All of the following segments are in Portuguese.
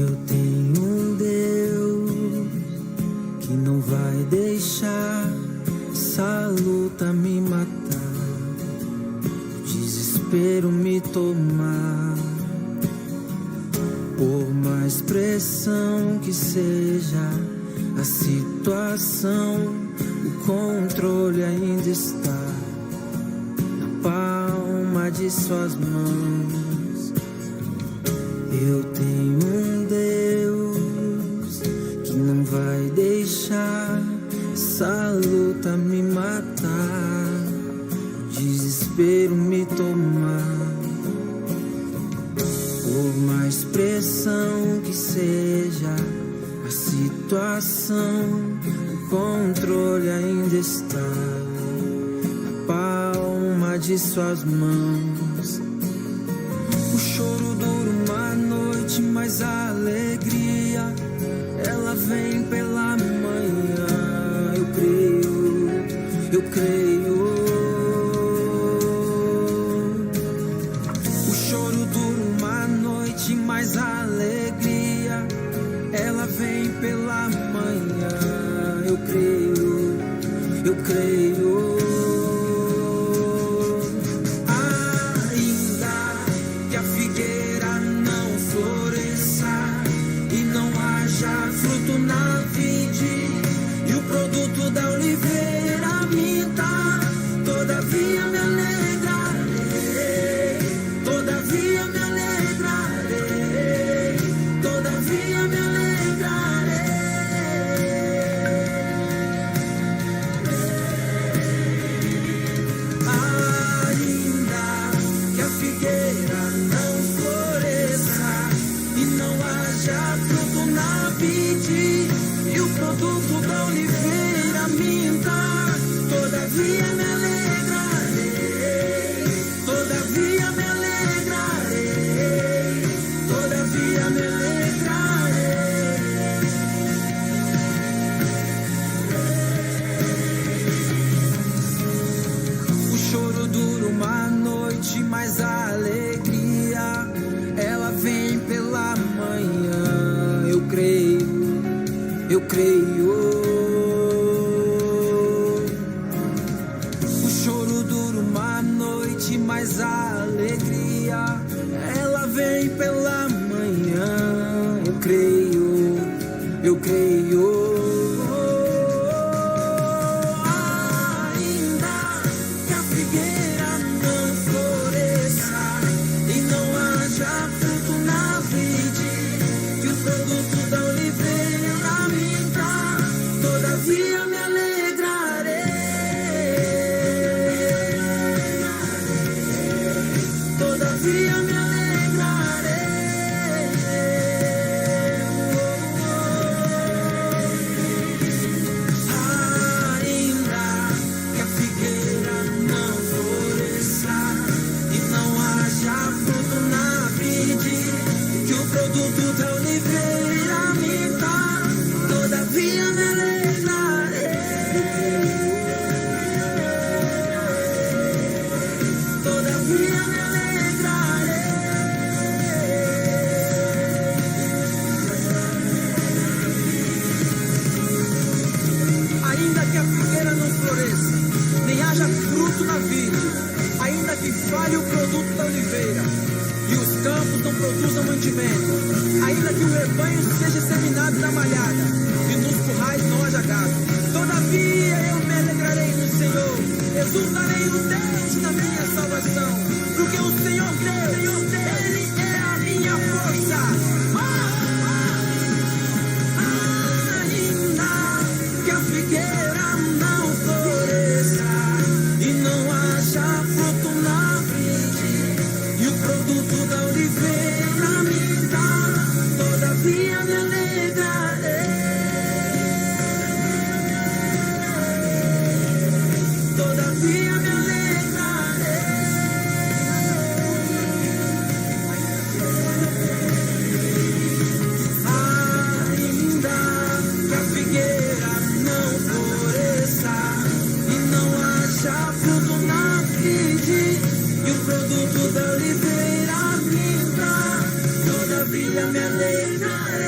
Eu tenho um Deus que não vai deixar essa luta me matar, o desespero me tomar. Por mais pressão que seja a situação, o controle ainda está na palma de suas mãos. Eu tenho um Deus que não vai deixar essa luta me matar, o desespero me tomar. Por mais pressão que seja a situação, o controle ainda está na palma de suas mãos. O choro dura uma noite, mas a alegria ela vem pela manhã. Eu creio. O choro dura uma noite, mas a alegria ela vem pela manhã. Eu creio. Ainda que a figueira não floresça e não haja fruto na vide e o produto da oliveira minta, todavia me alegrarei, todavia me alegrarei, todavia me alegrarei. Ainda que a figueira não floresça e não haja fruto na vide e o produto da oliveira minta, todavia me alegrarei, todavia me alegrarei, todavia me alegrarei. O choro dura uma noite, mas a alegria ela vem pela manhã. Eu creio. O choro dura uma noite, mas a alegria ela vem pela manhã. Eu creio. Ainda que a figueira não floresça e não haja fruto na vide e o produto da oliveira minta, todavia me alegrarei, todavia me alegrarei. Ainda que a figueira não floresça e não haja fruto na vide, que o produto da oliveira minta, todavia me alegrarei, todavia me alegrarei. Ainda que a figueira não floresça, nem haja fruto na vide, ainda que falhe o produto da oliveira e os campos não produzam mantimento, ainda que o rebanho seja seminado na malhada e nos currais não haja gado, todavia eu me alegrarei no Senhor, exultarei no Deus da minha salvação, porque o Senhor Deus, Ele é a minha força. Ainda que a figueira não floresça e não haja fruto na vide e o produto da oliveira minta, todavia me alegrarei, todavia me alegrarei. Ainda que a figueira não floresça e não haja fruto na vide e o produto da oliveira minta, todavia me alegrarei.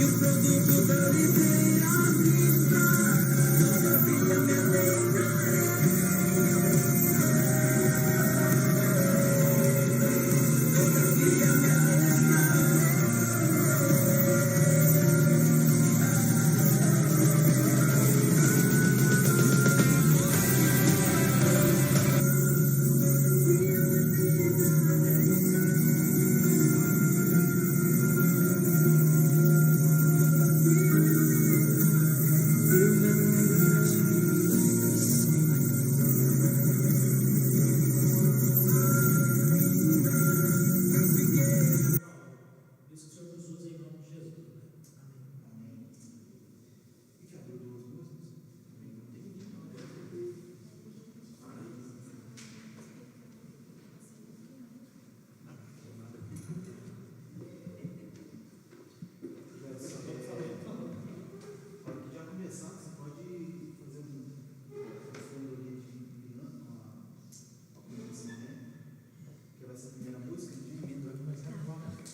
o produto da oliveira ministra. Todavia minha lei não todavia minha lei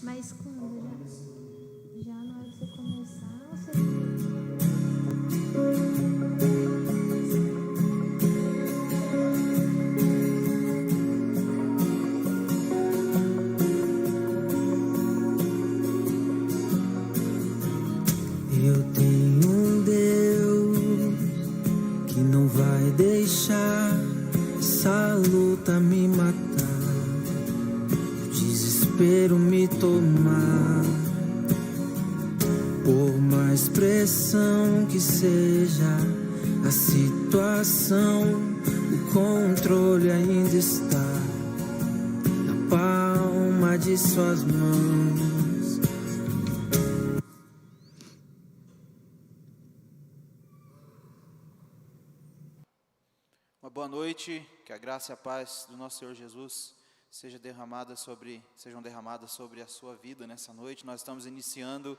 Mas quando já na hora de você começar, você... Eu tenho um Deus que não vai deixar essa luta me matar, o desespero me tomar. Por mais pressão que seja a situação, o controle ainda está na palma de suas mãos. Uma boa noite, que a graça e a paz do nosso Senhor Jesus sejam derramadas sobre a sua vida nessa noite. Nós estamos iniciando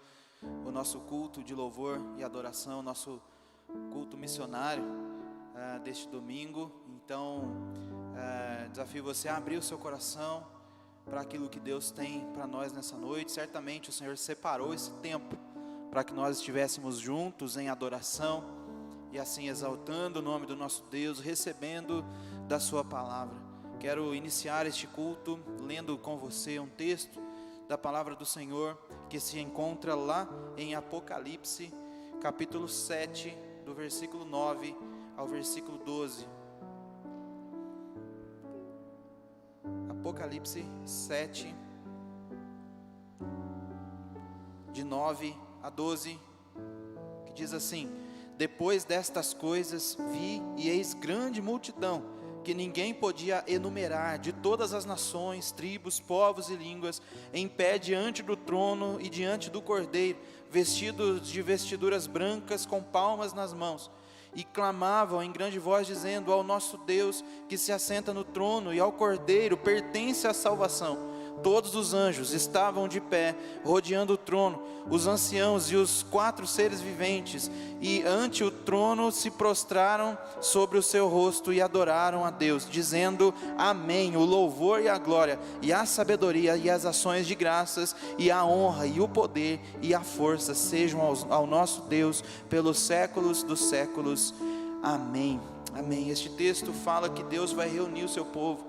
o nosso culto de louvor e adoração, nosso culto missionário deste domingo. Então, desafio você a abrir o seu coração para aquilo que Deus tem para nós nessa noite. Certamente o Senhor separou esse tempo para que nós estivéssemos juntos em adoração e assim exaltando o nome do nosso Deus, recebendo da sua palavra. Quero iniciar este culto lendo com você um texto da palavra do Senhor que se encontra lá em Apocalipse, capítulo 7, do versículo 9 ao versículo 12. Apocalipse 7, de 9 a 12, que diz assim: Depois destas coisas vi, e eis grande multidão, que ninguém podia enumerar, de todas as nações, tribos, povos e línguas, em pé diante do trono e diante do Cordeiro, vestidos de vestiduras brancas, com palmas nas mãos, e clamavam em grande voz, dizendo: Ao nosso Deus, que se assenta no trono, e ao Cordeiro pertence a salvação. Todos os anjos estavam de pé, rodeando o trono, os anciãos e os 4 seres viventes, e ante o trono se prostraram sobre o seu rosto e adoraram a Deus, dizendo: Amém. O louvor e a glória, e a sabedoria, e as ações de graças, e a honra, e o poder, e a força sejam ao nosso Deus pelos séculos dos séculos. Amém. Amém. Este texto fala que Deus vai reunir o seu povo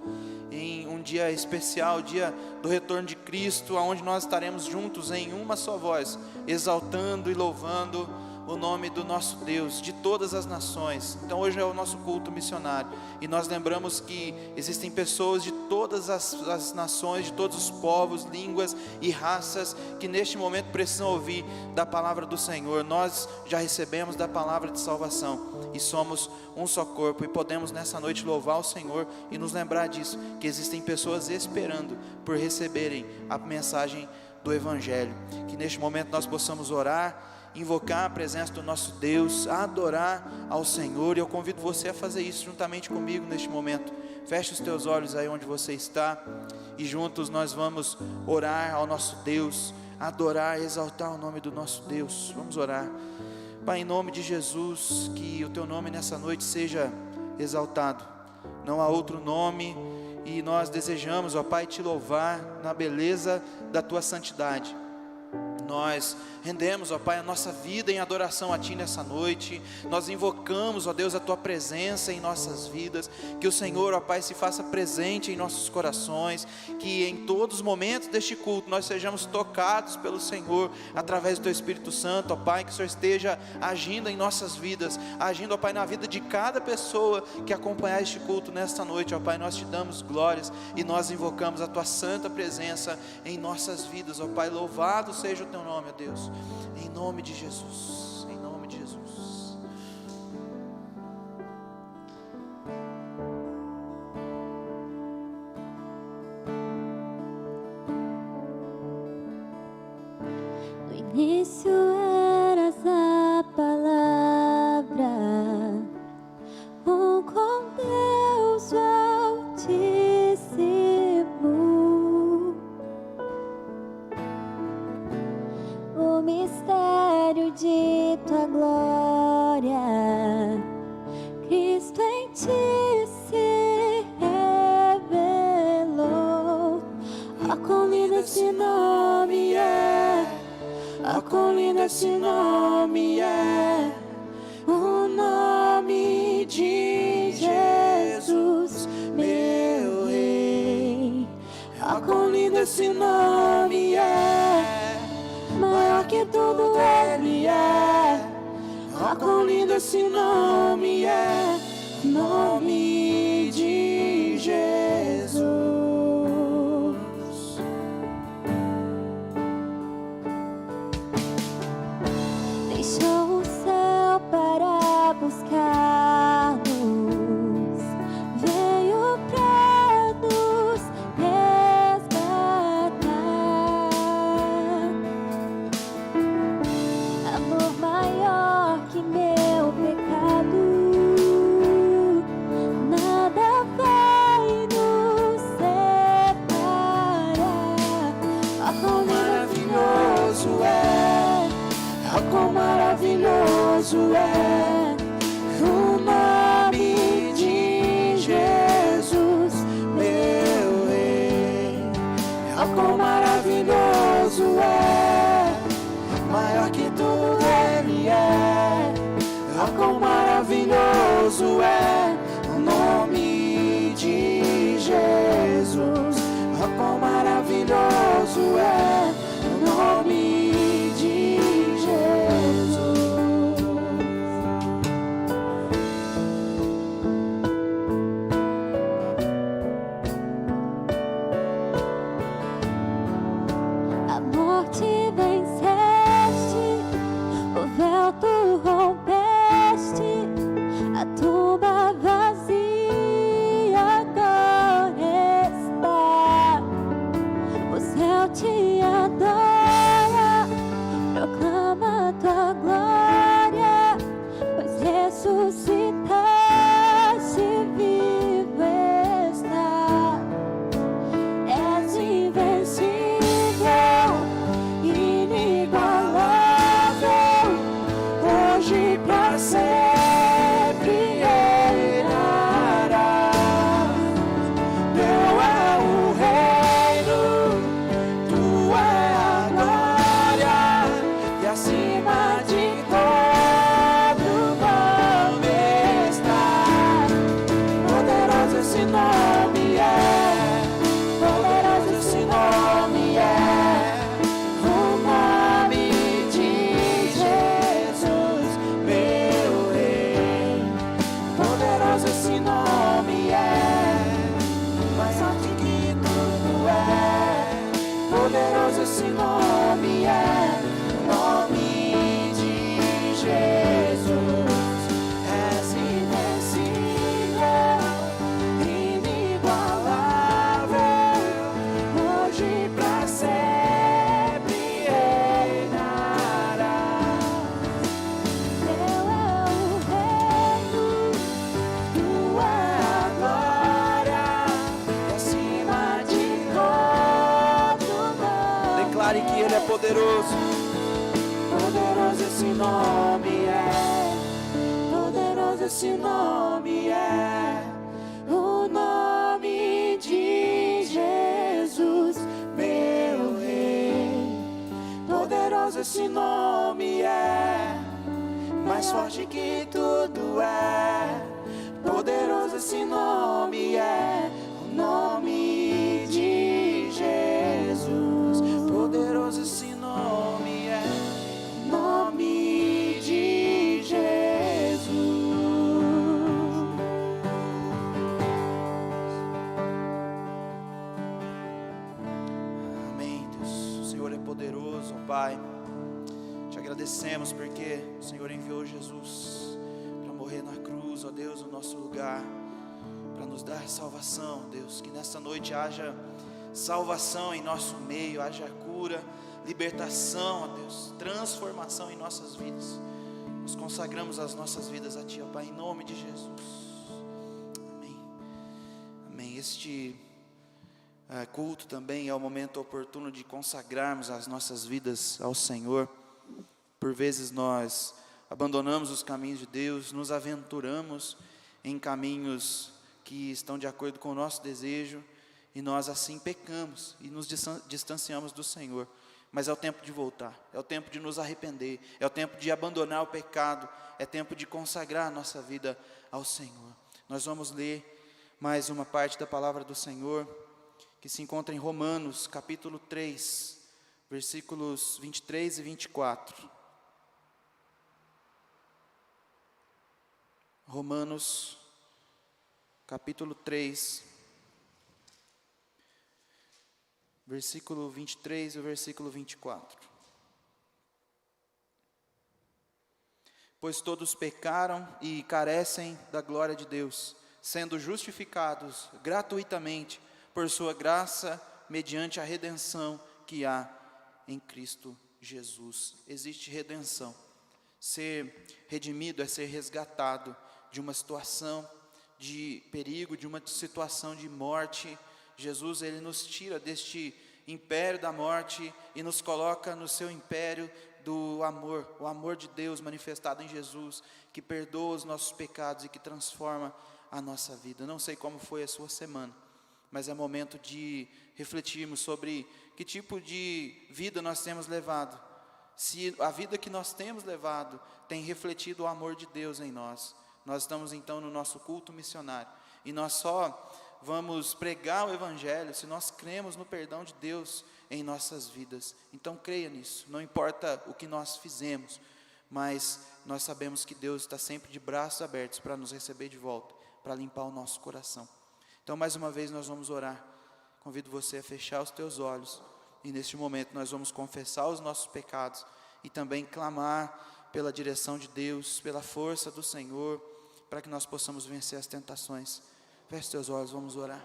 em um dia especial, o dia do retorno de Cristo, onde nós estaremos juntos em uma só voz, exaltando e louvando o nome do nosso Deus, de todas as nações. Então hoje é o nosso culto missionário, e nós lembramos que existem pessoas de todas as nações, de todos os povos, línguas e raças, que neste momento precisam ouvir da palavra do Senhor. Nós já recebemos da palavra de salvação, e somos um só corpo, e podemos nessa noite louvar o Senhor, e nos lembrar disso, que existem pessoas esperando por receberem a mensagem do Evangelho. Que neste momento nós possamos orar, invocar a presença do nosso Deus, adorar ao Senhor. E eu convido você a fazer isso juntamente comigo neste momento. Feche os teus olhos aí onde você está, e juntos nós vamos orar ao nosso Deus, adorar, exaltar o nome do nosso Deus. Vamos orar. Pai, em nome de Jesus, que o teu nome nessa noite seja exaltado. Não há outro nome, e nós desejamos, ó Pai, te louvar na beleza da tua santidade. Nós rendemos, ó Pai, a nossa vida em adoração a Ti nessa noite. Nós invocamos, ó Deus, a Tua presença em nossas vidas. Que o Senhor, ó Pai, se faça presente em nossos corações. Que em todos os momentos deste culto nós sejamos tocados pelo Senhor através do Teu Espírito Santo, ó Pai. Que o Senhor esteja agindo em nossas vidas, agindo, ó Pai, na vida de cada pessoa que acompanhar este culto nesta noite, ó Pai. Nós Te damos glórias e nós invocamos a Tua santa presença em nossas vidas, ó Pai. Louvado seja o Teu nome, ó Deus. Em nome de Jesus, em nome de Jesus. No início eras a palavra, com Deus o Altíssimo. O mistério de Tua glória, Cristo em Ti se revelou. Ó, quão lindo esse nome é, ó, quão lindo esse nome é, o nome de Jesus, meu Rei. Ó, quão lindo esse nome é, maior que tudo Ele é. Ó, quão lindo esse nome é, nome de Jesus. Deixou o céu para buscar-nos, veio pra nos resgatar. Amor maior que meu pecado, nada vai nos separar. Ó, quão maravilhoso é, ó, quão maravilhoso é o nome de Jesus, meu Rei. Ó, quão maravilhoso é, maior que tudo Ele é. Ó, quão maravilhoso é o nome de Jesus. Ó, quão maravilhoso é o nome de Jesus. A morte venceste, o véu tu rompeste, a tumba vazia agora está. O céu te adora, proclama tua glória, pois ressuscitaste, vivo está. És invencível, inigualável, hoje pra sempre reinarás. Teu é o reino, Tua é a glória, e acima de todo nome está. Poderoso esse nome é, poderoso esse nome é, o nome de Jesus, meu Rei. Poderoso esse nome é, mais forte que tudo é. Poderoso esse nome é, o nome de Jesus. És invencível, inigualável, hoje pra sempre reinarás. Teu é o reino, Tua é a glória, e acima de todo nome. Declare que Ele é poderoso. Poderoso esse nome é, poderoso esse nome é, o nome de Jesus, meu Rei. Poderoso Poderoso esse nome é, mais forte que tudo é. Poderoso esse nome é, o nome de Jesus. Poderoso esse nome é, o nome de Jesus. Amém, Deus. O Senhor é poderoso, Pai. Te agradecemos porque o Senhor enviou Jesus para morrer na cruz, ó Deus, no nosso lugar, para nos dar salvação, Deus. Que nessa noite haja salvação em nosso meio, haja cura, libertação, ó Deus, transformação em nossas vidas. Nós consagramos as nossas vidas a Ti, ó Pai, em nome de Jesus. Amém. Amém. Este culto também é o momento oportuno de consagrarmos as nossas vidas ao Senhor. Por vezes nós abandonamos os caminhos de Deus, nos aventuramos em caminhos que estão de acordo com o nosso desejo, e nós assim pecamos e nos distanciamos do Senhor. Mas é o tempo de voltar, é o tempo de nos arrepender, é o tempo de abandonar o pecado, é tempo de consagrar a nossa vida ao Senhor. Nós vamos ler mais uma parte da palavra do Senhor, que se encontra em Romanos, capítulo 3, versículos 23 e 24. Romanos, capítulo 3, versículo 23 e o versículo 24. Pois todos pecaram e carecem da glória de Deus, sendo justificados gratuitamente por sua graça, mediante a redenção que há em Cristo Jesus. Existe redenção. Ser redimido é ser resgatado de uma situação de perigo, de uma situação de morte. Jesus, Ele nos tira deste império da morte e nos coloca no seu império do amor, o amor de Deus manifestado em Jesus, que perdoa os nossos pecados e que transforma a nossa vida. Não sei como foi a sua semana, mas é momento de refletirmos sobre que tipo de vida nós temos levado. Se a vida que nós temos levado tem refletido o amor de Deus em nós. Nós estamos então no nosso culto missionário, e nós só vamos pregar o Evangelho se nós cremos no perdão de Deus em nossas vidas. Então creia nisso, não importa o que nós fizemos, mas nós sabemos que Deus está sempre de braços abertos para nos receber de volta, para limpar o nosso coração. Então mais uma vez nós vamos orar. Convido você a fechar os teus olhos, e neste momento nós vamos confessar os nossos pecados e também clamar pela direção de Deus, pela força do Senhor, para que nós possamos vencer as tentações. Feche teus olhos, vamos orar.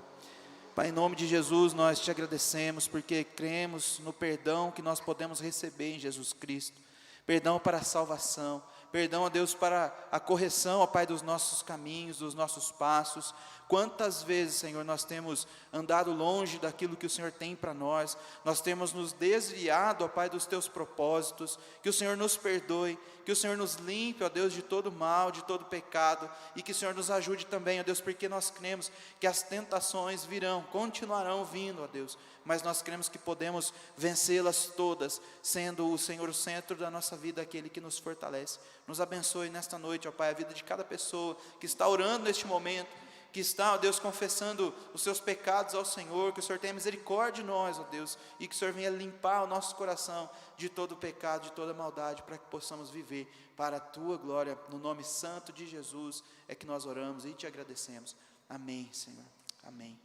Pai, em nome de Jesus, nós te agradecemos porque cremos no perdão que nós podemos receber em Jesus Cristo. Perdão para a salvação, perdão, ó Deus, para a correção, ó Pai, dos nossos caminhos, dos nossos passos. Quantas vezes, Senhor, nós temos andado longe daquilo que o Senhor tem para nós, nós temos nos desviado, ó Pai, dos teus propósitos. Que o Senhor nos perdoe, que o Senhor nos limpe, ó Deus, de todo mal, de todo pecado, e que o Senhor nos ajude também, ó Deus, porque nós cremos que as tentações virão, continuarão vindo, ó Deus, mas nós cremos que podemos vencê-las todas, sendo o Senhor o centro da nossa vida, aquele que nos fortalece. Nos abençoe nesta noite, ó Pai, a vida de cada pessoa que está orando neste momento, que está, ó Deus, confessando os seus pecados ao Senhor. Que o Senhor tenha misericórdia de nós, ó Deus, e que o Senhor venha limpar o nosso coração de todo pecado, de toda maldade, para que possamos viver para a Tua glória. No nome santo de Jesus é que nós oramos e te agradecemos. Amém, Senhor. Amém.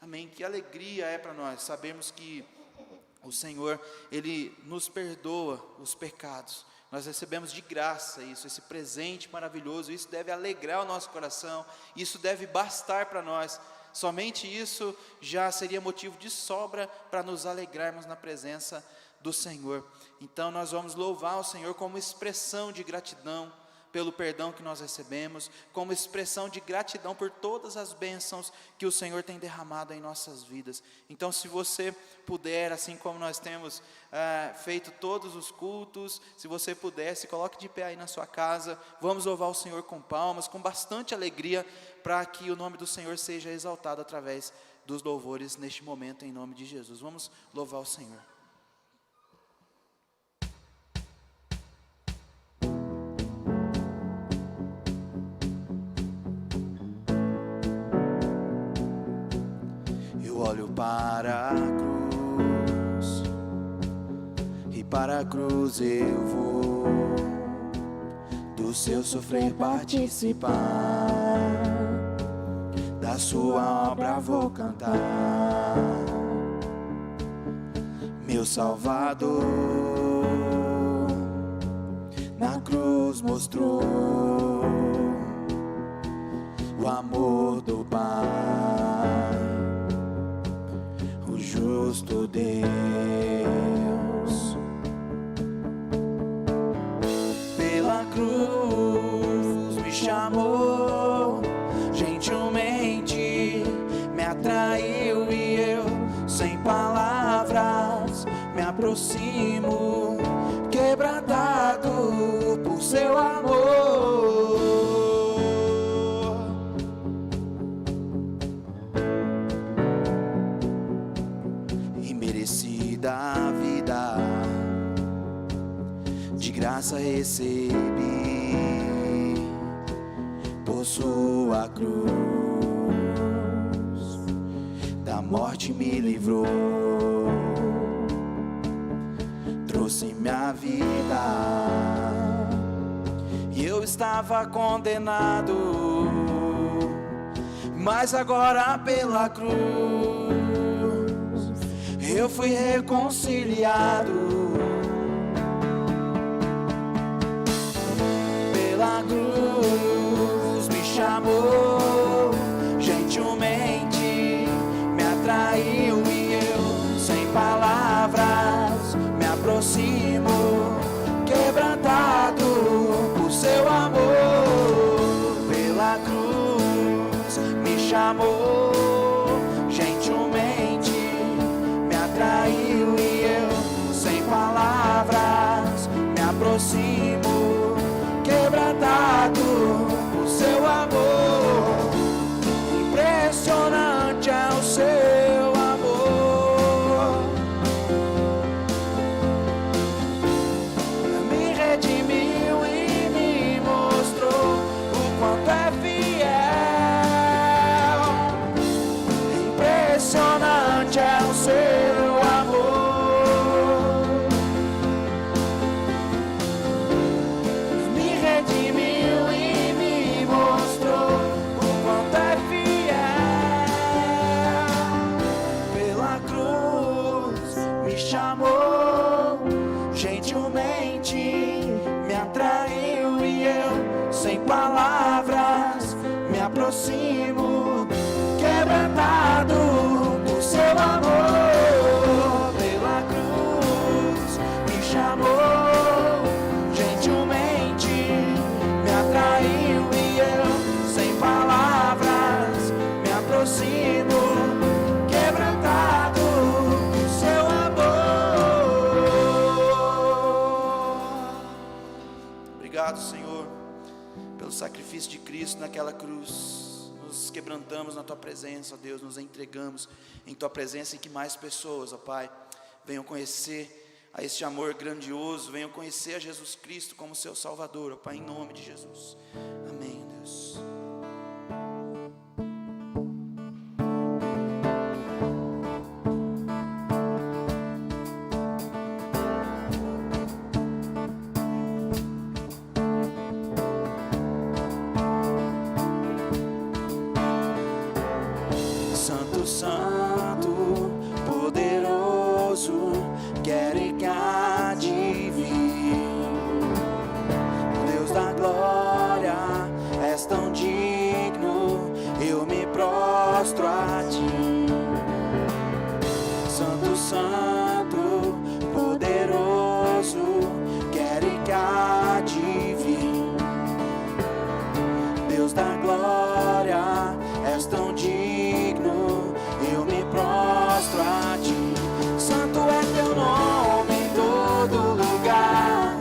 Amém. Que alegria é para nós sabermos que o Senhor, Ele nos perdoa os pecados. Nós recebemos de graça isso, esse presente maravilhoso. Isso deve alegrar o nosso coração, isso deve bastar para nós. Somente isso já seria motivo de sobra para nos alegrarmos na presença do Senhor. Então nós vamos louvar o Senhor como expressão de gratidão pelo perdão que nós recebemos, como expressão de gratidão por todas as bênçãos que o Senhor tem derramado em nossas vidas. Então, se você puder, assim como nós temos feito todos os cultos, se você puder, se coloque de pé aí na sua casa, vamos louvar o Senhor com palmas, com bastante alegria, para que o nome do Senhor seja exaltado através dos louvores neste momento, em nome de Jesus. Vamos louvar o Senhor. olho para a cruz, e para a cruz eu vou, do seu sofrer participar, da sua obra vou cantar. Meu Salvador na cruz mostrou o amor do Pai, o justo Deus. Pela cruz me chamou, gentilmente me atraiu, e eu, sem palavras, me aproximo, quebrantado por seu amor. Imerecida a vida, de graça recebi, por sua cruz, da morte me livrou, trouxe minha vida, e eu estava condenado, mas agora pela cruz eu fui reconciliado. Pela cruz me chamou, gentilmente me atraiu, e eu, sem palavras, me aproximo, quebrantado por seu amor. Pela cruz me chamou, gentilmente me atraiu, e eu, sem palavras, me aproximo, quebrantado por seu amor. Impressionante é o seu amor, me redimiu e me mostrou o quanto é fiel. Impressionante é o seu amor, me redimiu e me mostrou o quanto é fiel. Pela cruz me chamou, gentilmente me atraiu, e eu, sem palavras, me aproximo, quebrantado por seu amor. Pela cruz me chamou, gentilmente me atraiu, e eu, sem palavras, me aproximo, quebrantado por seu amor. Obrigado, Senhor, pelo sacrifício de Cristo naquela cruz. Nos quebrantamos na Tua presença, ó Deus, nos entregamos em Tua presença, e que mais pessoas, ó Pai, venham conhecer a este amor grandioso, venham conhecer a Jesus Cristo como seu Salvador, ó Pai, em nome de Jesus. Amém, Deus. Santo, Santo, poderoso, quero e que há de vir. Deus da glória, és tão digno, eu me prostro a ti. Santo, Santo, poderoso, quero e que há de vir. Deus da glória, és tão digno, eu me prostro a ti. Santo é teu nome em todo lugar,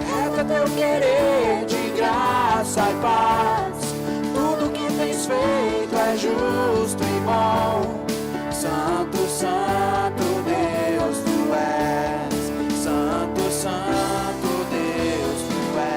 reto é teu querer de graça e paz. Tudo que tens feito é justo e bom. Santo, Santo Deus tu és, Santo, Santo Deus tu és.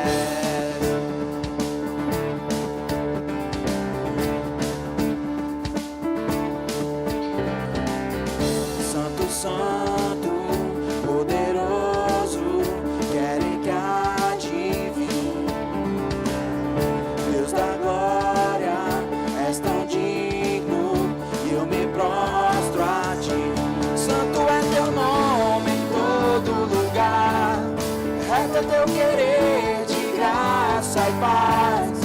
graça e paz.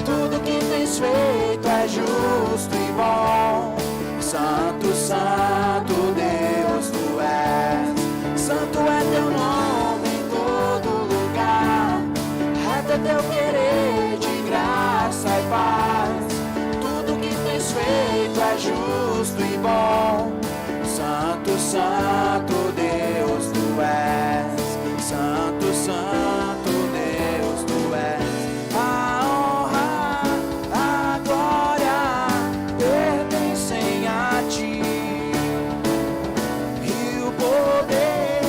Tudo que tens feito é justo e bom. Santo, santo Deus tu és. Santo é teu nome em todo lugar. Reto é teu querer de graça e paz. Tudo que tens feito é justo e bom. Santo, santo Deus tu és. Santo, santo Deus tu és. A honra, a glória pertencem a ti. E o poder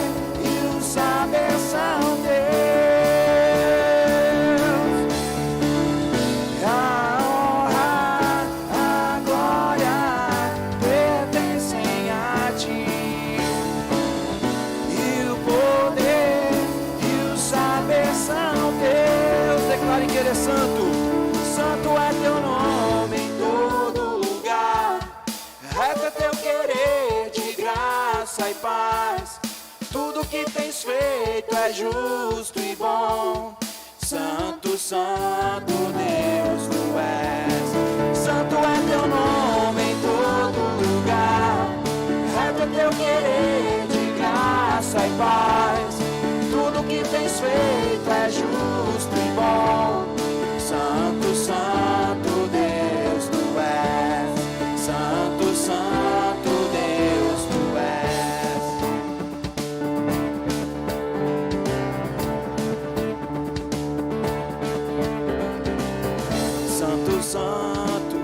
e o saber são teus. A honra, a glória pertencem a ti. E o poder e o saber são teus. Declare que Ele é santo. Santo é teu nome em todo lugar. Reto é teu querer de graça e paz. Tudo que tens feito é justo e bom. Santo, santo Deus tu és. Santo é teu nome em todo lugar. Reto é teu querer de graça e paz. Tudo que tens feito é justo e bom. Santo, santo Deus tu és. Santo, santo Deus tu és. Santo, santo,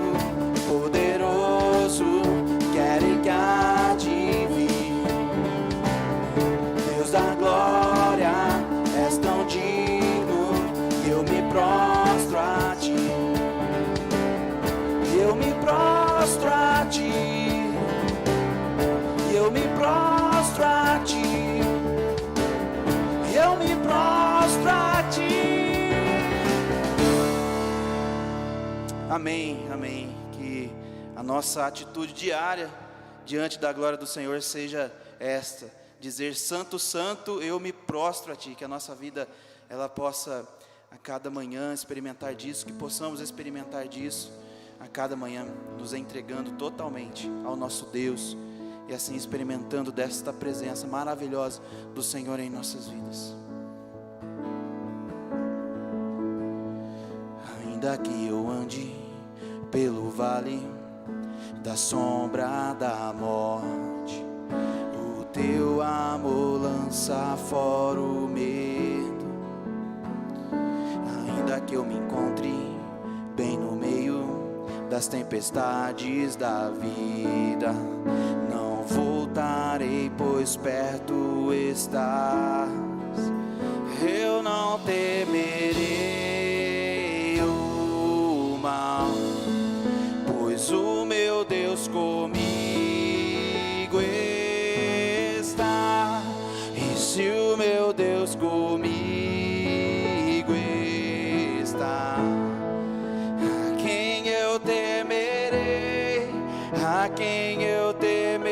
poderoso, quer e que há de vir. Deus da glória, és tão digno, que eu me prostro a ti. Eu me prostro a ti. Eu me prostro a ti. Eu me prostro a ti. Amém, amém. Que a nossa atitude diária diante da glória do Senhor seja esta: dizer: Santo, santo, eu me prostro a ti. Que a nossa vida ela possa a cada manhã experimentar disso, que possamos experimentar disso a cada manhã, nos entregando totalmente ao nosso Deus e assim experimentando desta presença maravilhosa do Senhor em nossas vidas. Ainda que eu ande pelo vale da sombra da morte, o teu amor lança fora o medo. Ainda que eu me encontre bem no meio das tempestades da vida, não voltarei, pois perto estás. Eu não temerei o mal, pois o meu Deus comigo está. E se o meu Deus comigo está, a quem eu temerei? A quem eu temerei?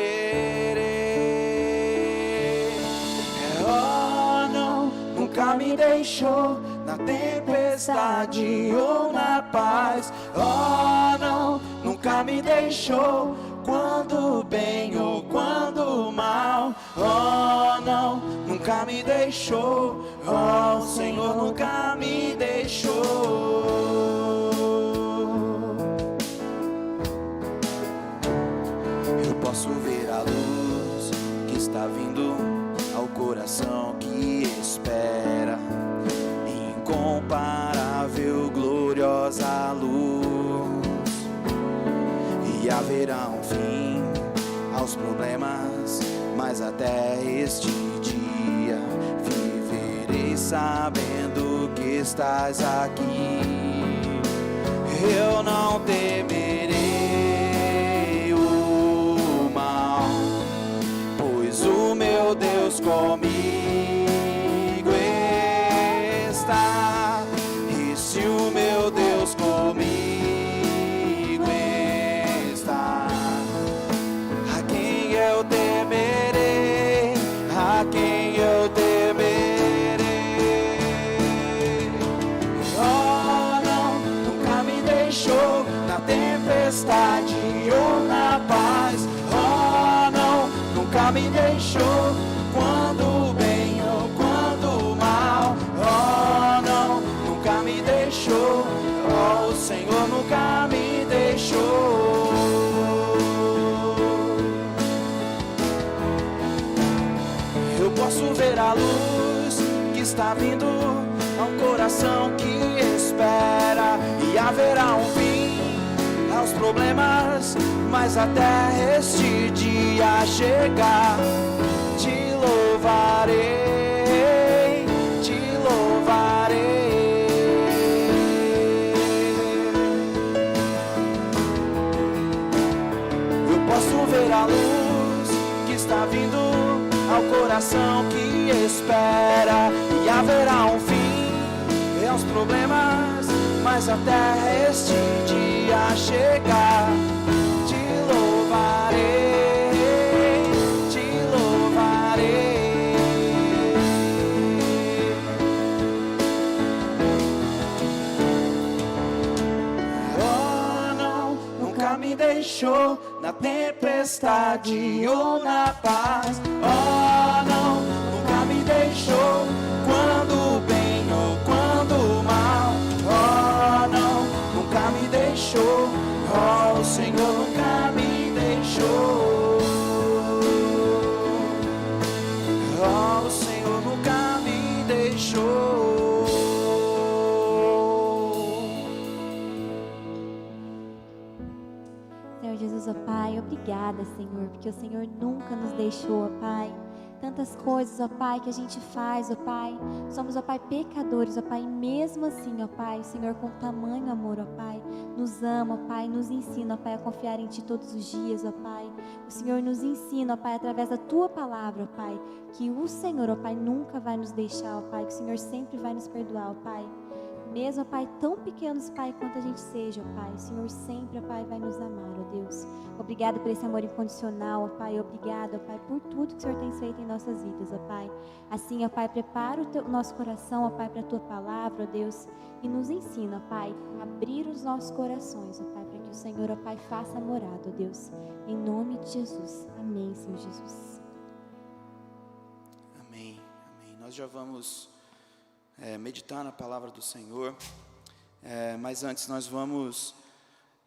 Oh, não, nunca me deixou na tempestade ou na paz. Oh, não, nunca me deixou quando bem ou quando mal. Oh, não, nunca me deixou. Oh, o Senhor nunca me deixou. Eu posso ver a luz que está vindo ao coração que espera. Incomparável, gloriosa luz. E haverá um fim aos problemas, mas até este dia viverei sabendo que estás aqui. Eu não temerei o mal, pois o meu Deus comigo está. E se o meu Deus comigo está, a quem eu temerei? A quem eu temerei? Oh, na tempestade ou na paz. Oh, não, nunca me deixou, quando bem ou quando mal. Oh, não, nunca me deixou, oh, o Senhor nunca me deixou. Eu posso ver a luz que está vindo ao coração que espera, e haverá um fim aos problemas, mas até este dia chegar, te louvarei, te louvarei. Eu posso ver a luz que está vindo ao coração que espera, e haverá um fim aos problemas, mas até este dia chegar, te louvarei, te louvarei. Oh, não, nunca me deixou na tempestade ou na paz. Oh, não, nunca me deixou, quando bem ou quando mal. Oh, não, nunca me deixou, oh, o Senhor nunca me deixou. Oh, o Senhor nunca me deixou. Senhor Jesus, ó Pai, obrigada, Senhor, porque o Senhor nunca nos deixou, ó Pai. Tantas coisas, ó Pai, que a gente faz, ó Pai. Somos, ó Pai, pecadores, ó Pai, e mesmo assim, ó Pai, o Senhor com tamanho amor, ó Pai, nos ama, ó Pai, nos ensina, ó Pai, a confiar em Ti todos os dias, ó Pai. O Senhor nos ensina, ó Pai, através da Tua palavra, ó Pai, que o Senhor, ó Pai, nunca vai nos deixar, ó Pai, que o Senhor sempre vai nos perdoar, ó Pai. Mesmo, ó Pai, tão pequenos, Pai, quanto a gente seja, ó Pai, o Senhor sempre, ó Pai, vai nos amar, ó Deus. Obrigado por esse amor incondicional, ó Pai. Obrigado, ó Pai, por tudo que o Senhor tem feito em nossas vidas, ó Pai. Assim, ó Pai, prepara o nosso coração, ó Pai, para a Tua palavra, ó Deus. E nos ensina, ó Pai, a abrir os nossos corações, ó Pai, para que o Senhor, ó Pai, faça morada, ó Deus. Em nome de Jesus. Amém, Senhor Jesus. Amém, amém. Nós já vamos meditar na palavra do Senhor, mas antes nós vamos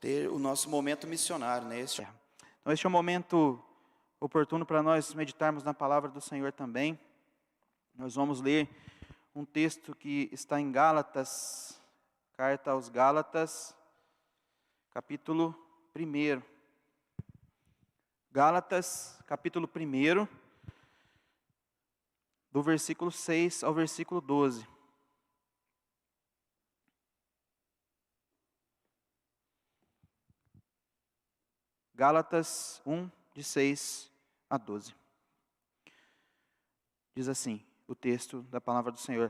ter o nosso momento missionário, né? Então este é um momento oportuno para nós meditarmos na palavra do Senhor também. Nós vamos ler um texto que está em Gálatas, carta aos Gálatas, capítulo 1. Gálatas, capítulo 1, do versículo 6 ao versículo 12. Gálatas 1, de 6 a 12. Diz assim o texto da palavra do Senhor: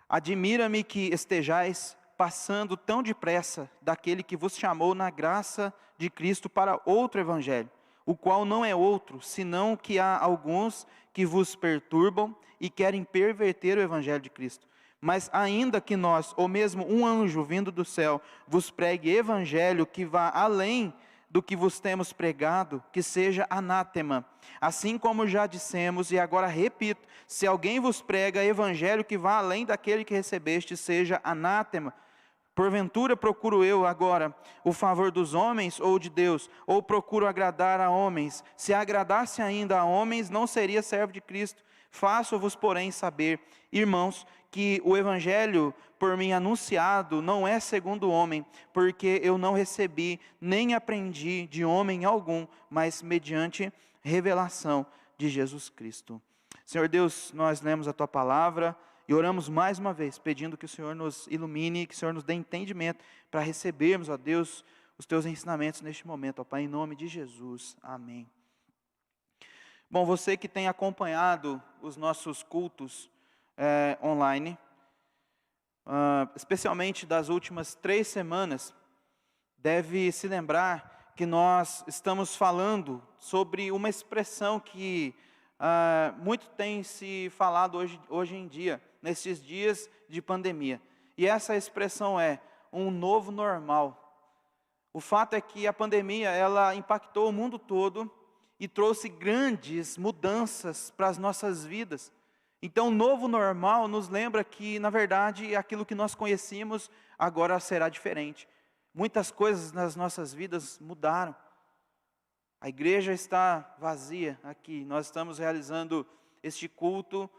Admira-me que estejais passando tão depressa daquele que vos chamou na graça de Cristo para outro evangelho, o qual não é outro, senão que há alguns que vos perturbam e querem perverter o evangelho de Cristo. Mas ainda que nós, ou mesmo um anjo vindo do céu, vos pregue evangelho que vá além do que vos temos pregado, que seja anátema. Assim como já dissemos, e agora repito, se alguém vos prega evangelho que vá além daquele que recebeste, seja anátema. Porventura procuro eu agora o favor dos homens ou de Deus, ou procuro agradar a homens? Se agradasse ainda a homens, não seria servo de Cristo. Faço-vos, porém, saber, irmãos, que o evangelho por mim anunciado não é segundo o homem, porque eu não recebi nem aprendi de homem algum, mas mediante revelação de Jesus Cristo. Senhor Deus, nós lemos a Tua palavra e oramos mais uma vez, pedindo que o Senhor nos ilumine, que o Senhor nos dê entendimento para recebermos, ó Deus, os Teus ensinamentos neste momento, ó Pai, em nome de Jesus. Amém. Bom, você que tem acompanhado os nossos cultos online, especialmente das últimas 3 semanas, deve se lembrar que nós estamos falando sobre uma expressão que muito tem se falado hoje em dia, nesses dias de pandemia. E essa expressão é um novo normal. O fato é que a pandemia, ela impactou o mundo todo e trouxe grandes mudanças para as nossas vidas. Então, o novo normal nos lembra que, na verdade, aquilo que nós conhecíamos agora será diferente. Muitas coisas nas nossas vidas mudaram. A igreja está vazia aqui. Nós estamos realizando este culto,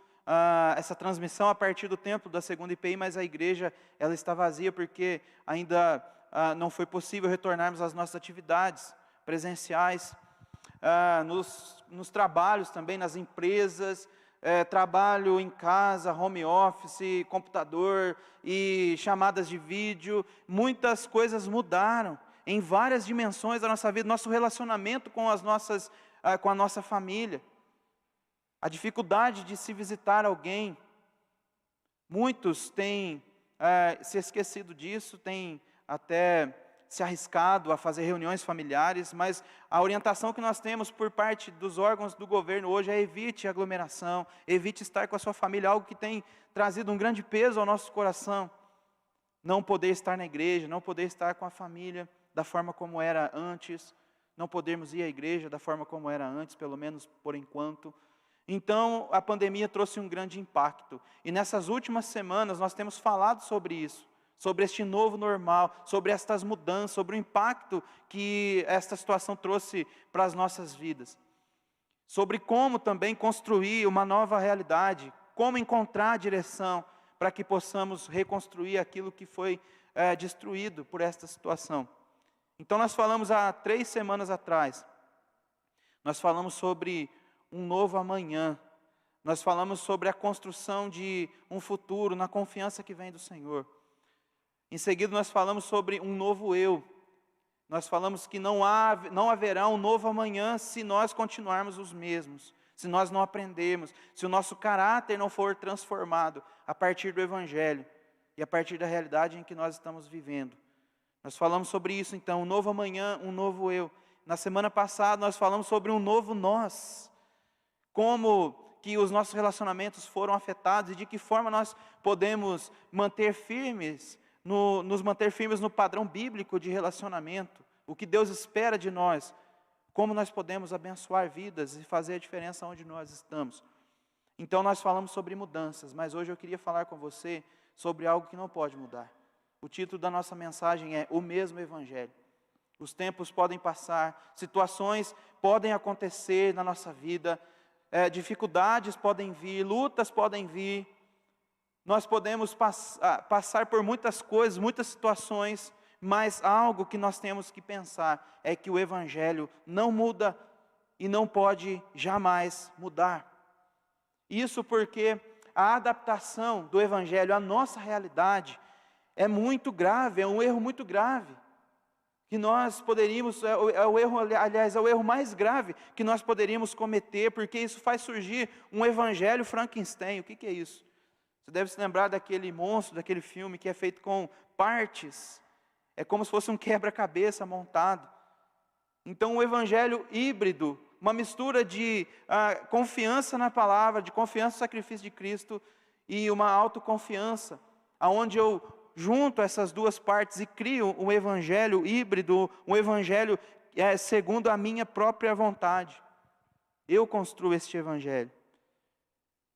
essa transmissão a partir do templo da segunda IPI, mas a igreja ela está vazia porque ainda não foi possível retornarmos às nossas atividades presenciais, nos trabalhos também, nas empresas, trabalho em casa, home office, computador e chamadas de vídeo. Muitas coisas mudaram em várias dimensões da nossa vida, nosso relacionamento com a nossa família, a dificuldade de se visitar alguém. Muitos têm se esquecido disso, têm até se arriscado a fazer reuniões familiares, mas a orientação que nós temos por parte dos órgãos do governo hoje é: evite aglomeração, evite estar com a sua família, algo que tem trazido um grande peso ao nosso coração. Não poder estar na igreja, não poder estar com a família da forma como era antes, não podermos ir à igreja da forma como era antes, pelo menos por enquanto. Então, a pandemia trouxe um grande impacto. E nessas últimas semanas nós temos falado sobre isso, sobre este novo normal, sobre estas mudanças, sobre o impacto que esta situação trouxe para as nossas vidas. Sobre como também construir uma nova realidade, como encontrar a direção para que possamos reconstruir aquilo que foi destruído por esta situação. Então nós falamos há 3 semanas atrás, nós falamos sobre um novo amanhã, nós falamos sobre a construção de um futuro na confiança que vem do Senhor. Em seguida nós falamos sobre um novo eu, nós falamos que não haverá um novo amanhã se nós continuarmos os mesmos, se nós não aprendermos, se o nosso caráter não for transformado a partir do Evangelho e a partir da realidade em que nós estamos vivendo. Nós falamos sobre isso então, um novo amanhã, um novo eu. Na semana passada nós falamos sobre um novo nós, como que os nossos relacionamentos foram afetados e de que forma nós podemos nos manter firmes no padrão bíblico de relacionamento, o que Deus espera de nós, como nós podemos abençoar vidas e fazer a diferença onde nós estamos. Então nós falamos sobre mudanças, mas hoje eu queria falar com você sobre algo que não pode mudar. O título da nossa mensagem é O Mesmo Evangelho. Os tempos podem passar, situações podem acontecer na nossa vida, dificuldades podem vir, lutas podem vir, nós podemos passar por muitas coisas, muitas situações, mas algo que nós temos que pensar é que o Evangelho não muda e não pode jamais mudar. Isso porque a adaptação do Evangelho à nossa realidade é muito grave, é um erro muito grave. Que nós poderíamos, é o erro mais grave que nós poderíamos cometer, porque isso faz surgir um evangelho Frankenstein. O que é isso? Você deve se lembrar daquele monstro, daquele filme que é feito com partes, é como se fosse um quebra-cabeça montado. Então o evangelho híbrido, uma mistura de confiança na palavra, de confiança no sacrifício de Cristo e uma autoconfiança, aonde eu junto essas duas partes e crio um evangelho híbrido, um evangelho segundo a minha própria vontade. Eu construo este evangelho.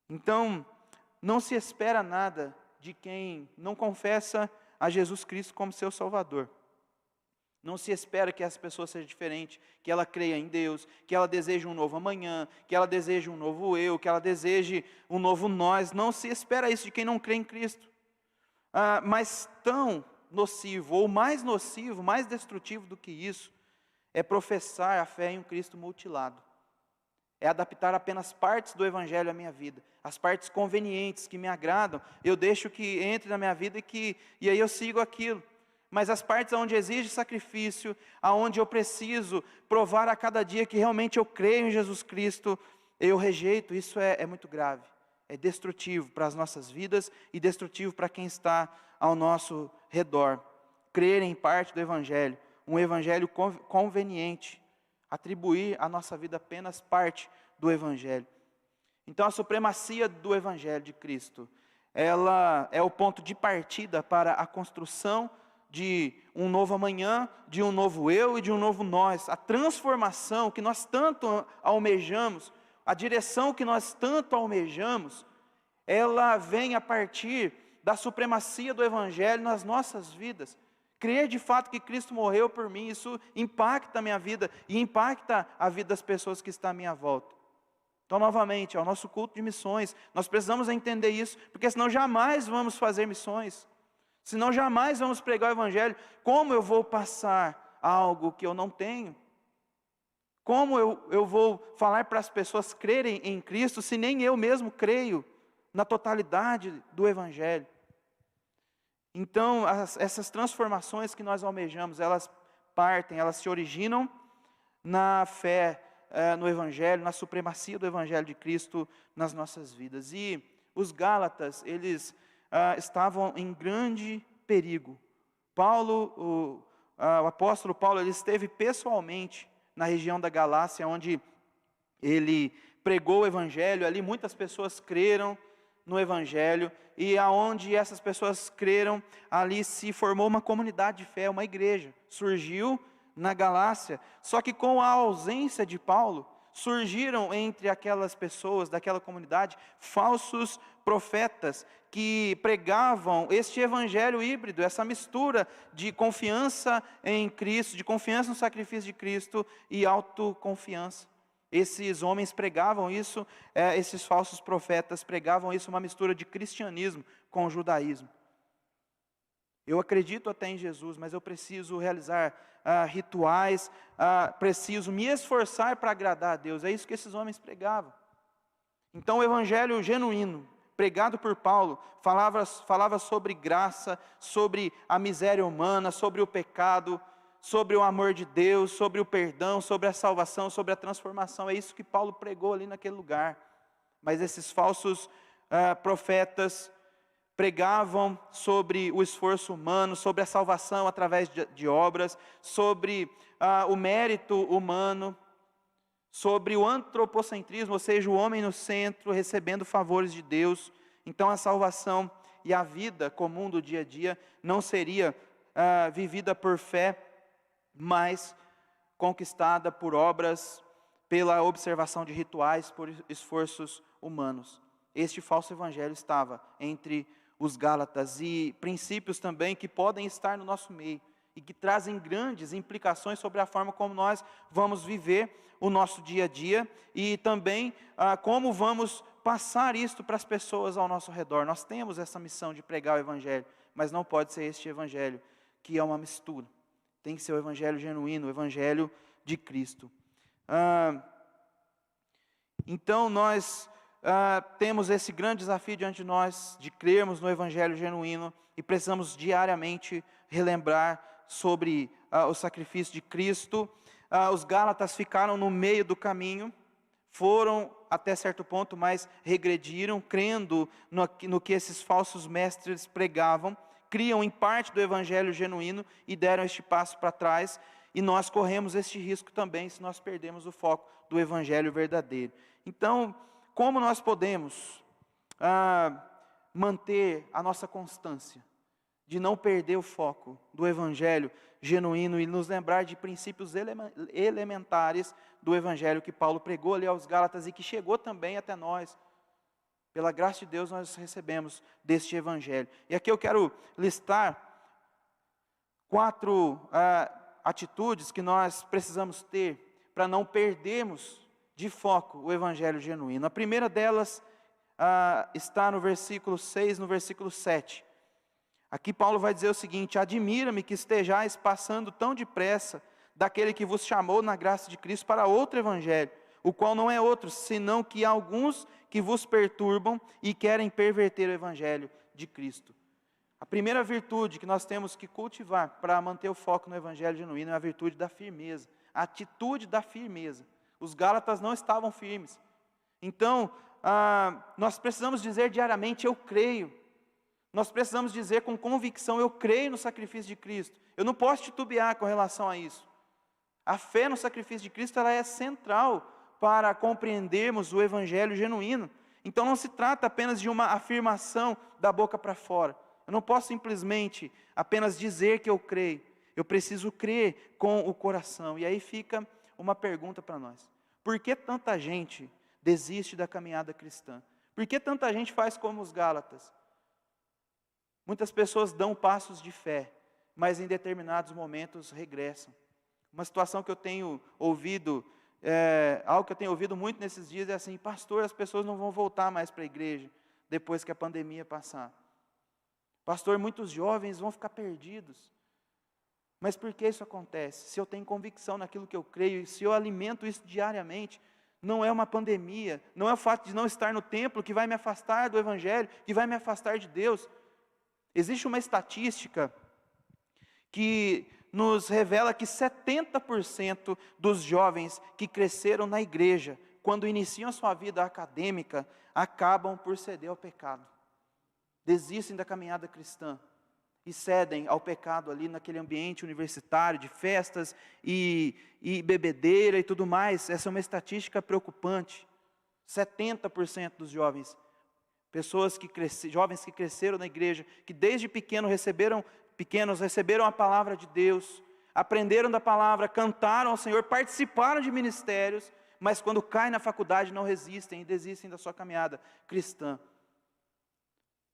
Então, não se espera nada de quem não confessa a Jesus Cristo como seu Salvador. Não se espera que essa pessoa seja diferente, que ela creia em Deus, que ela deseje um novo amanhã, que ela deseje um novo eu, que ela deseje um novo nós. Não se espera isso de quem não crê em Cristo. Mas tão nocivo, ou mais nocivo, mais destrutivo do que isso, é professar a fé em um Cristo mutilado. É adaptar apenas partes do Evangelho à minha vida, as partes convenientes que me agradam, eu deixo que entre na minha vida e aí eu sigo aquilo. Mas as partes onde exige sacrifício, aonde eu preciso provar a cada dia que realmente eu creio em Jesus Cristo, eu rejeito. Isso é muito grave. É destrutivo para as nossas vidas e destrutivo para quem está ao nosso redor. Crer em parte do Evangelho, um Evangelho conveniente, atribuir à nossa vida apenas parte do Evangelho. Então a supremacia do Evangelho de Cristo, ela é o ponto de partida para a construção de um novo amanhã, de um novo eu e de um novo nós. A transformação que nós tanto almejamos, a direção que nós tanto almejamos, ela vem a partir da supremacia do Evangelho nas nossas vidas. Crer de fato que Cristo morreu por mim, isso impacta a minha vida e impacta a vida das pessoas que estão à minha volta. Então, novamente, ao nosso culto de missões, nós precisamos entender isso, porque senão jamais vamos fazer missões, senão jamais vamos pregar o Evangelho. Como eu vou passar algo que eu não tenho? Como eu vou falar para as pessoas crerem em Cristo, se nem eu mesmo creio na totalidade do Evangelho? Então, essas transformações que nós almejamos, elas se originam na fé no Evangelho, na supremacia do Evangelho de Cristo nas nossas vidas. E os Gálatas, eles estavam em grande perigo. O apóstolo Paulo, ele esteve pessoalmente na região da Galácia, onde ele pregou o Evangelho. Ali muitas pessoas creram no Evangelho, e aonde essas pessoas creram, ali se formou uma comunidade de fé, uma igreja, surgiu na Galácia. Só que com a ausência de Paulo, surgiram entre aquelas pessoas daquela comunidade falsos profetas que pregavam este evangelho híbrido, essa mistura de confiança em Cristo, de confiança no sacrifício de Cristo e autoconfiança. Esses homens pregavam isso, esses falsos profetas pregavam isso, uma mistura de cristianismo com judaísmo. Eu acredito até em Jesus, mas eu preciso realizar rituais, preciso me esforçar para agradar a Deus. É isso que esses homens pregavam. Então o evangelho genuíno, pregado por Paulo, falava sobre graça, sobre a miséria humana, sobre o pecado, sobre o amor de Deus, sobre o perdão, sobre a salvação, sobre a transformação. É isso que Paulo pregou ali naquele lugar. Mas esses falsos profetas pregavam sobre o esforço humano, sobre a salvação através de obras, sobre o mérito humano, sobre o antropocentrismo, ou seja, o homem no centro, recebendo favores de Deus. Então a salvação e a vida comum do dia a dia não seria vivida por fé, mas conquistada por obras, pela observação de rituais, por esforços humanos. Este falso evangelho estava entre os Gálatas, e princípios também que podem estar no nosso meio e que trazem grandes implicações sobre a forma como nós vamos viver o nosso dia a dia e também como vamos passar isto para as pessoas ao nosso redor. Nós temos essa missão de pregar o evangelho, mas não pode ser este evangelho que é uma mistura. Tem que ser o evangelho genuíno, o evangelho de Cristo. Então nós temos esse grande desafio diante de nós, de crermos no evangelho genuíno, e precisamos diariamente relembrar sobre o sacrifício de Cristo. Os Gálatas ficaram no meio do caminho, foram até certo ponto, mas regrediram, crendo no que esses falsos mestres pregavam, criam em parte do evangelho genuíno e deram este passo para trás, e nós corremos este risco também se nós perdemos o foco do evangelho verdadeiro. Então, como nós podemos manter a nossa constância de não perder o foco do evangelho genuíno e nos lembrar de princípios elementares do evangelho que Paulo pregou ali aos Gálatas e que chegou também até nós? Pela graça de Deus nós recebemos deste evangelho. E aqui eu quero listar 4 atitudes que nós precisamos ter para não perdermos de foco o evangelho genuíno. A primeira delas está no versículo 6, no versículo 7. Aqui Paulo vai dizer o seguinte: admira-me que estejais passando tão depressa daquele que vos chamou na graça de Cristo para outro evangelho, o qual não é outro, senão que há alguns que vos perturbam e querem perverter o evangelho de Cristo. A primeira virtude que nós temos que cultivar para manter o foco no evangelho genuíno é a virtude da firmeza, a atitude da firmeza. Os Gálatas não estavam firmes. Então, nós precisamos dizer diariamente: eu creio. Nós precisamos dizer com convicção: eu creio no sacrifício de Cristo. Eu não posso titubear com relação a isso. A fé no sacrifício de Cristo, ela é central para compreendermos o evangelho genuíno. Então não se trata apenas de uma afirmação da boca para fora, Eu não posso simplesmente apenas dizer que eu creio. Eu preciso crer com o coração. E aí fica uma pergunta para nós. Por que tanta gente desiste da caminhada cristã? Por que tanta gente faz como os Gálatas? Muitas pessoas dão passos de fé, mas em determinados momentos regressam. Uma situação que eu tenho ouvido, algo que eu tenho ouvido muito nesses dias é assim: pastor, as pessoas não vão voltar mais para a igreja depois que a pandemia passar. Pastor, muitos jovens vão ficar perdidos. Mas por que isso acontece? Se eu tenho convicção naquilo que eu creio, e se eu alimento isso diariamente, não é uma pandemia, não é o fato de não estar no templo que vai me afastar do Evangelho, que vai me afastar de Deus. Existe uma estatística que nos revela que 70% dos jovens que cresceram na igreja, quando iniciam a sua vida acadêmica, acabam por ceder ao pecado. Desistem da caminhada cristã e cedem ao pecado ali naquele ambiente universitário, de festas e bebedeira e tudo mais. Essa é uma estatística preocupante. 70% dos jovens, jovens que cresceram na igreja, que desde pequenos receberam a palavra de Deus, aprenderam da palavra, cantaram ao Senhor, participaram de ministérios, mas quando caem na faculdade não resistem e desistem da sua caminhada cristã.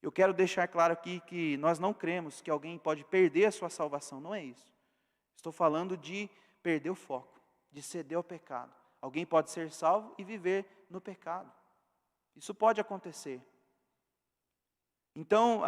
Eu quero deixar claro aqui que nós não cremos que alguém pode perder a sua salvação, não é isso. Estou falando de perder o foco, de ceder ao pecado. Alguém pode ser salvo e viver no pecado. Isso pode acontecer. Então,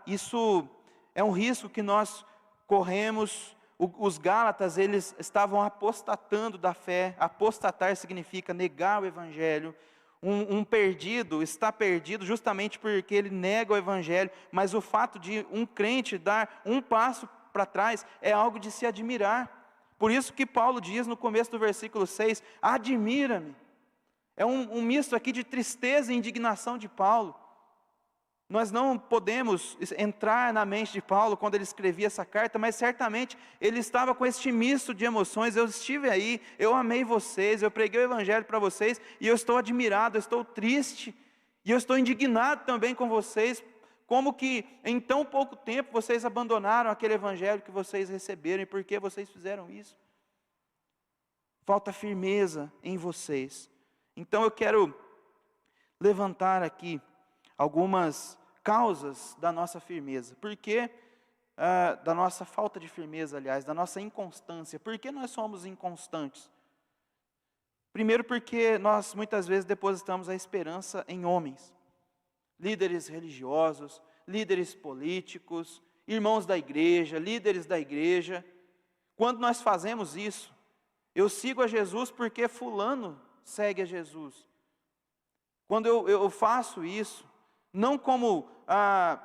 isso é um risco que nós corremos. Os Gálatas, eles estavam apostatando da fé. Apostatar significa negar o Evangelho. Um perdido está perdido justamente porque ele nega o Evangelho, mas o fato de um crente dar um passo para trás é algo de se admirar. Por isso que Paulo diz no começo do versículo 6, admira-me. É um misto aqui de tristeza e indignação de Paulo. Nós não podemos entrar na mente de Paulo quando ele escrevia essa carta, mas certamente ele estava com este misto de emoções. Eu estive aí, eu amei vocês, eu preguei o Evangelho para vocês, e eu estou admirado, eu estou triste, e eu estou indignado também com vocês, como que em tão pouco tempo vocês abandonaram aquele Evangelho que vocês receberam, e por que vocês fizeram isso? Falta firmeza em vocês. Então eu quero levantar aqui algumas causas da nossa firmeza. Por que da nossa falta de firmeza, aliás, da nossa inconstância? Por que nós somos inconstantes? Primeiro porque nós muitas vezes depositamos a esperança em homens, líderes religiosos, líderes políticos, irmãos da igreja, líderes da igreja. Quando nós fazemos isso, eu sigo a Jesus porque fulano segue a Jesus. Quando eu faço isso, não como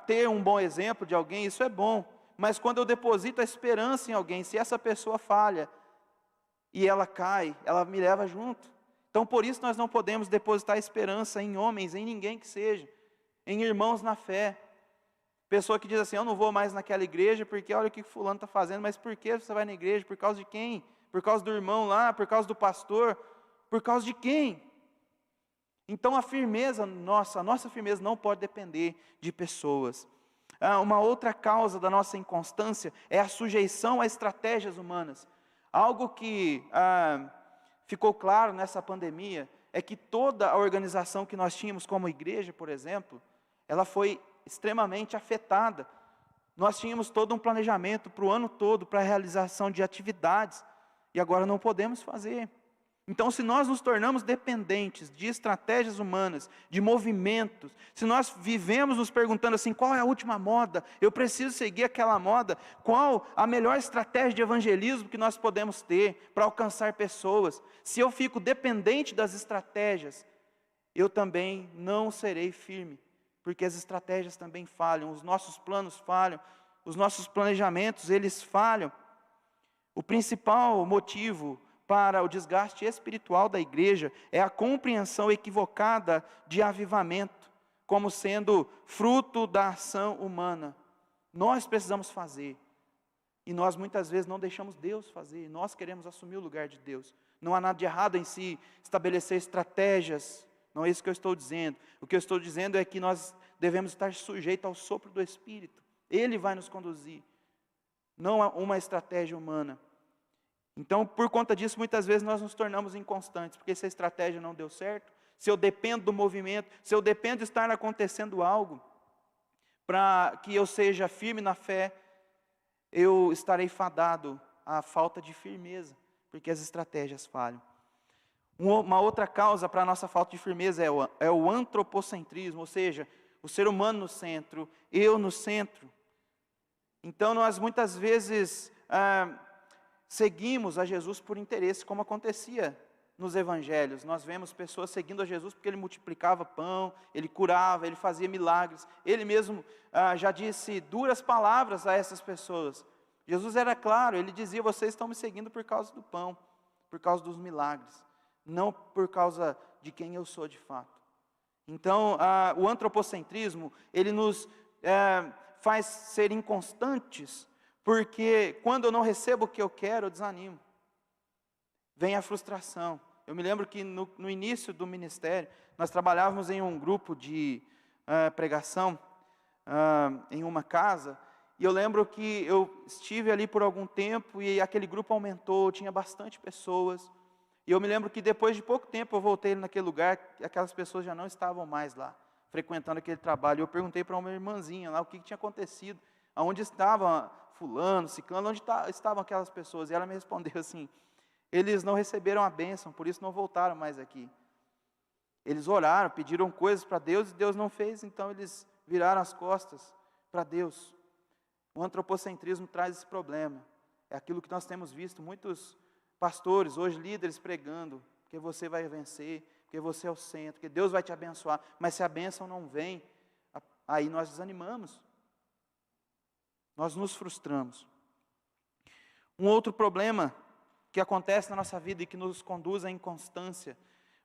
ter um bom exemplo de alguém, isso é bom, mas quando eu deposito a esperança em alguém, se essa pessoa falha e ela cai, ela me leva junto. Então por isso nós não podemos depositar esperança em homens, em ninguém que seja, em irmãos na fé. Pessoa que diz assim, eu não vou mais naquela igreja porque olha o que fulano está fazendo, mas por que você vai na igreja? Por causa de quem? Por causa do irmão lá, por causa do pastor? Por causa de quem? Então a firmeza nossa, a nossa firmeza não pode depender de pessoas. Uma outra causa da nossa inconstância é a sujeição a estratégias humanas. Algo que ficou claro nessa pandemia é que toda a organização que nós tínhamos como igreja, por exemplo, ela foi extremamente afetada. Nós tínhamos todo um planejamento para o ano todo, para a realização de atividades, e agora não podemos fazer. Então, se nós nos tornamos dependentes de estratégias humanas, de movimentos, se nós vivemos nos perguntando assim, qual é a última moda? Eu preciso seguir aquela moda. Qual a melhor estratégia de evangelismo que nós podemos ter para alcançar pessoas? Se eu fico dependente das estratégias, eu também não serei firme, porque as estratégias também falham, os nossos planos falham, os nossos planejamentos, eles falham. O principal motivo para o desgaste espiritual da igreja é a compreensão equivocada de avivamento, como sendo fruto da ação humana. Nós precisamos fazer, e nós muitas vezes não deixamos Deus fazer, nós queremos assumir o lugar de Deus. Não há nada de errado em se estabelecer estratégias, não é isso que eu estou dizendo. O que eu estou dizendo é que nós devemos estar sujeitos ao sopro do Espírito, Ele vai nos conduzir, não uma estratégia humana. Então, por conta disso, muitas vezes nós nos tornamos inconstantes, porque se a estratégia não deu certo, se eu dependo do movimento, se eu dependo de estar acontecendo algo, para que eu seja firme na fé, eu estarei fadado à falta de firmeza, porque as estratégias falham. Uma outra causa para a nossa falta de firmeza é o antropocentrismo, ou seja, o ser humano no centro, eu no centro. Então nós muitas vezes seguimos a Jesus por interesse, como acontecia nos evangelhos. Nós vemos pessoas seguindo a Jesus porque ele multiplicava pão, ele curava, ele fazia milagres. Ele mesmo já disse duras palavras a essas pessoas. Jesus era claro, ele dizia: vocês estão me seguindo por causa do pão, por causa dos milagres, não por causa de quem eu sou de fato. Então, o antropocentrismo, ele nos faz ser inconstantes, porque quando eu não recebo o que eu quero, eu desanimo. Vem a frustração. Eu me lembro que no início do ministério, nós trabalhávamos em um grupo de pregação, em uma casa, e eu lembro que eu estive ali por algum tempo, e aquele grupo aumentou, tinha bastante pessoas, e eu me lembro que depois de pouco tempo eu voltei naquele lugar, aquelas pessoas já não estavam mais lá, frequentando aquele trabalho. Eu perguntei para uma irmãzinha lá o que tinha acontecido, aonde estava fulano, ciclano, onde estavam aquelas pessoas, e ela me respondeu assim: eles não receberam a bênção, por isso não voltaram mais aqui. Eles oraram, pediram coisas para Deus, e Deus não fez, então eles viraram as costas para Deus. O antropocentrismo traz esse problema. É aquilo que nós temos visto muitos pastores, hoje líderes, pregando: porque você vai vencer, porque você é o centro, porque Deus vai te abençoar. Mas se a bênção não vem, aí nós desanimamos, nós nos frustramos. Um outro problema que acontece na nossa vida e que nos conduz à inconstância,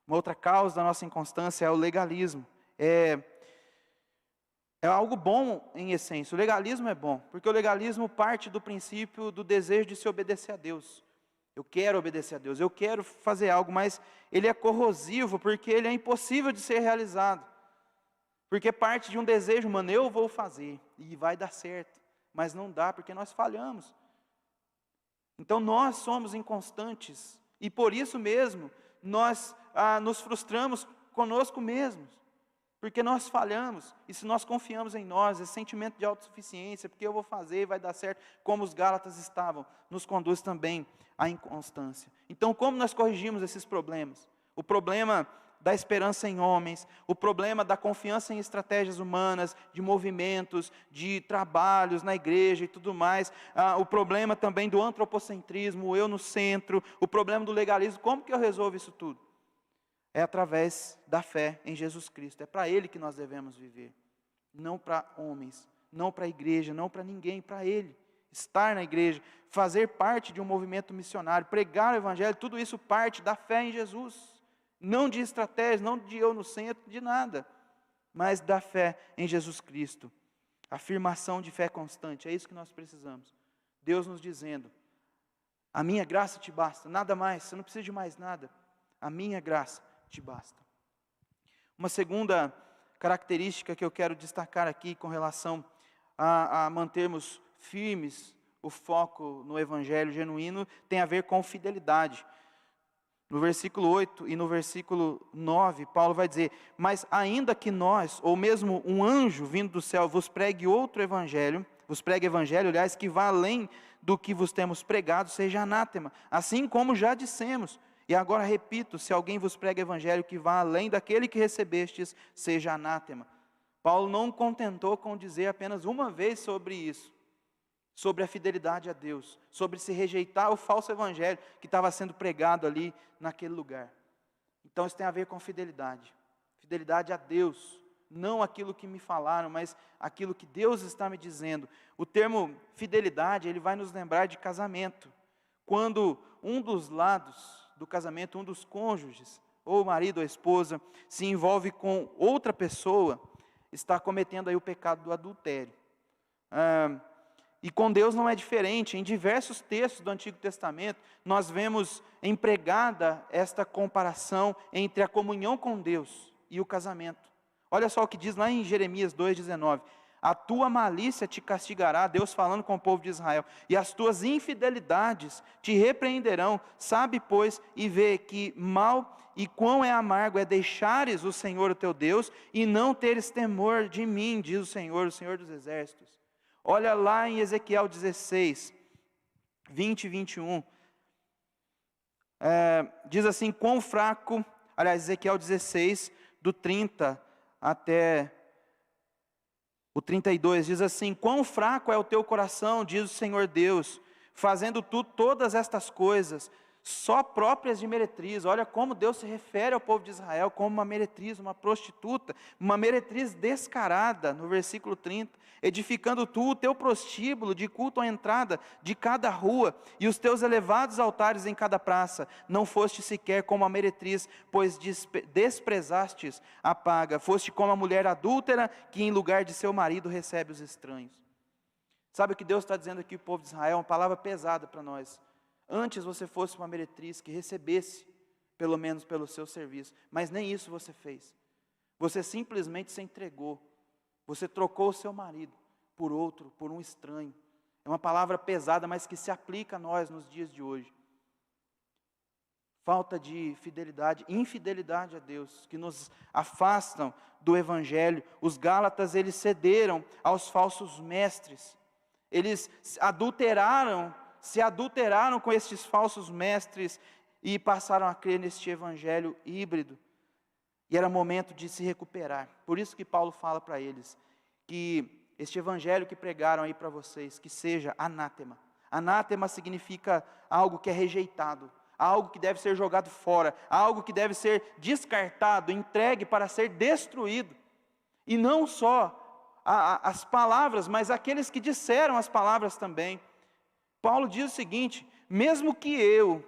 uma outra causa da nossa inconstância é o legalismo. É algo bom em essência. O legalismo é bom, porque o legalismo parte do princípio do desejo de se obedecer a Deus. Eu quero obedecer a Deus, eu quero fazer algo, mas ele é corrosivo, porque ele é impossível de ser realizado. Porque parte de um desejo humano: eu vou fazer, e vai dar certo. Mas não dá, porque nós falhamos. Então nós somos inconstantes, e por isso mesmo, nós nos frustramos conosco mesmos. Porque nós falhamos, e se nós confiamos em nós, esse sentimento de autossuficiência, porque eu vou fazer e vai dar certo, como os Gálatas estavam, nos conduz também à inconstância. Então, como nós corrigimos esses problemas? O problema da esperança em homens, o problema da confiança em estratégias humanas, de movimentos, de trabalhos na igreja e tudo mais, o problema também do antropocentrismo, o eu no centro, o problema do legalismo. Como que eu resolvo isso tudo? É através da fé em Jesus Cristo. É para Ele que nós devemos viver. Não para homens, não para a igreja, não para ninguém, para Ele. Estar na igreja, fazer parte de um movimento missionário, pregar o Evangelho, tudo isso parte da fé em Jesus. Não de estratégia, não de eu no centro, de nada. Mas da fé em Jesus Cristo. Afirmação de fé constante, é isso que nós precisamos. Deus nos dizendo: a minha graça te basta, nada mais, você não precisa de mais nada. A minha graça te basta. Uma segunda característica que eu quero destacar aqui com relação a mantermos firmes o foco no Evangelho genuíno tem a ver com fidelidade. No versículo 8 e no versículo 9, Paulo vai dizer: mas ainda que nós, ou mesmo um anjo vindo do céu, vos pregue evangelho, aliás, que vá além do que vos temos pregado, seja anátema, assim como já dissemos. E agora repito: se alguém vos prega evangelho que vá além daquele que recebestes, seja anátema. Paulo não contentou com dizer apenas uma vez sobre isso, sobre a fidelidade a Deus, sobre se rejeitar o falso evangelho que estava sendo pregado ali naquele lugar. Então isso tem a ver com fidelidade a Deus, não aquilo que me falaram, mas aquilo que Deus está me dizendo. O termo fidelidade, ele vai nos lembrar de casamento, quando um dos lados do casamento, um dos cônjuges, ou o marido ou a esposa, se envolve com outra pessoa, está cometendo aí o pecado do adultério. E com Deus não é diferente. Em diversos textos do Antigo Testamento, nós vemos empregada esta comparação entre a comunhão com Deus e o casamento. Olha só o que diz lá em Jeremias 2,19. A tua malícia te castigará, Deus falando com o povo de Israel, e as tuas infidelidades te repreenderão. Sabe, pois, e vê que mal e quão é amargo é deixares o Senhor o teu Deus, e não teres temor de mim, diz o Senhor dos exércitos. Olha lá em Ezequiel 16, 20 e 21. Diz assim, quão fraco, aliás, Ezequiel 16, do 30 até o 32, diz assim, quão fraco é o teu coração, diz o Senhor Deus, fazendo tu todas estas coisas, só próprias de meretriz. Olha como Deus se refere ao povo de Israel como uma meretriz, uma prostituta, uma meretriz descarada, no versículo 30, edificando tu o teu prostíbulo de culto à entrada de cada rua, e os teus elevados altares em cada praça, não foste sequer como a meretriz, pois desprezastes a paga, foste como a mulher adúltera, que em lugar de seu marido recebe os estranhos. Sabe o que Deus está dizendo aqui, o povo de Israel, uma palavra pesada para nós. Antes você fosse uma meretriz que recebesse, pelo menos pelo seu serviço, mas nem isso você fez. Você simplesmente se entregou. Você trocou o seu marido por outro, por um estranho. É uma palavra pesada, mas que se aplica a nós nos dias de hoje. Falta de fidelidade, infidelidade a Deus, que nos afastam do Evangelho. Os Gálatas, eles cederam aos falsos mestres. Eles se adulteraram com estes falsos mestres e passaram a crer neste evangelho híbrido. E era momento de se recuperar. Por isso que Paulo fala para eles que este evangelho que pregaram aí para vocês, que seja anátema. Anátema significa algo que é rejeitado, algo que deve ser jogado fora, algo que deve ser descartado, entregue para ser destruído. E não só as palavras, mas aqueles que disseram as palavras também. Paulo diz o seguinte, mesmo que eu,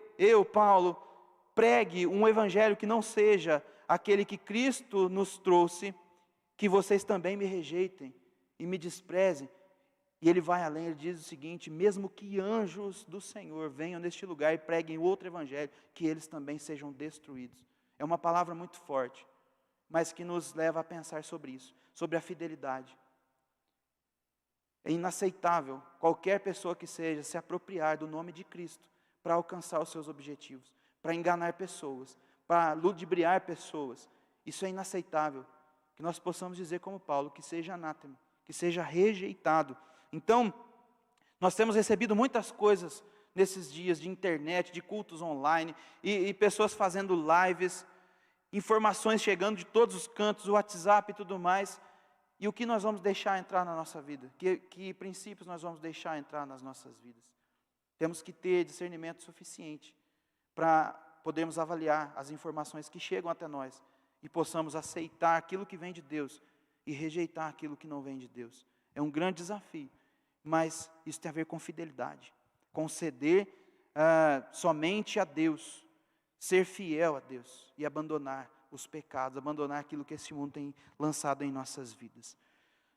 Paulo, pregue um evangelho que não seja aquele que Cristo nos trouxe, que vocês também me rejeitem e me desprezem. E ele vai além, ele diz o seguinte, mesmo que anjos do Senhor venham neste lugar e preguem outro evangelho, que eles também sejam destruídos. É uma palavra muito forte, mas que nos leva a pensar sobre isso, sobre a fidelidade. É inaceitável qualquer pessoa que seja se apropriar do nome de Cristo para alcançar os seus objetivos, para enganar pessoas, para ludibriar pessoas. Isso é inaceitável. Que nós possamos dizer como Paulo, que seja anátema, que seja rejeitado. Então, nós temos recebido muitas coisas nesses dias de internet, de cultos online, e pessoas fazendo lives, informações chegando de todos os cantos, o WhatsApp e tudo mais. E o que nós vamos deixar entrar na nossa vida? Que princípios nós vamos deixar entrar nas nossas vidas? Temos que ter discernimento suficiente para podermos avaliar as informações que chegam até nós e possamos aceitar aquilo que vem de Deus e rejeitar aquilo que não vem de Deus. É um grande desafio, mas isso tem a ver com fidelidade, com ceder somente a Deus, ser fiel a Deus e abandonar os pecados, abandonar aquilo que esse mundo tem lançado em nossas vidas.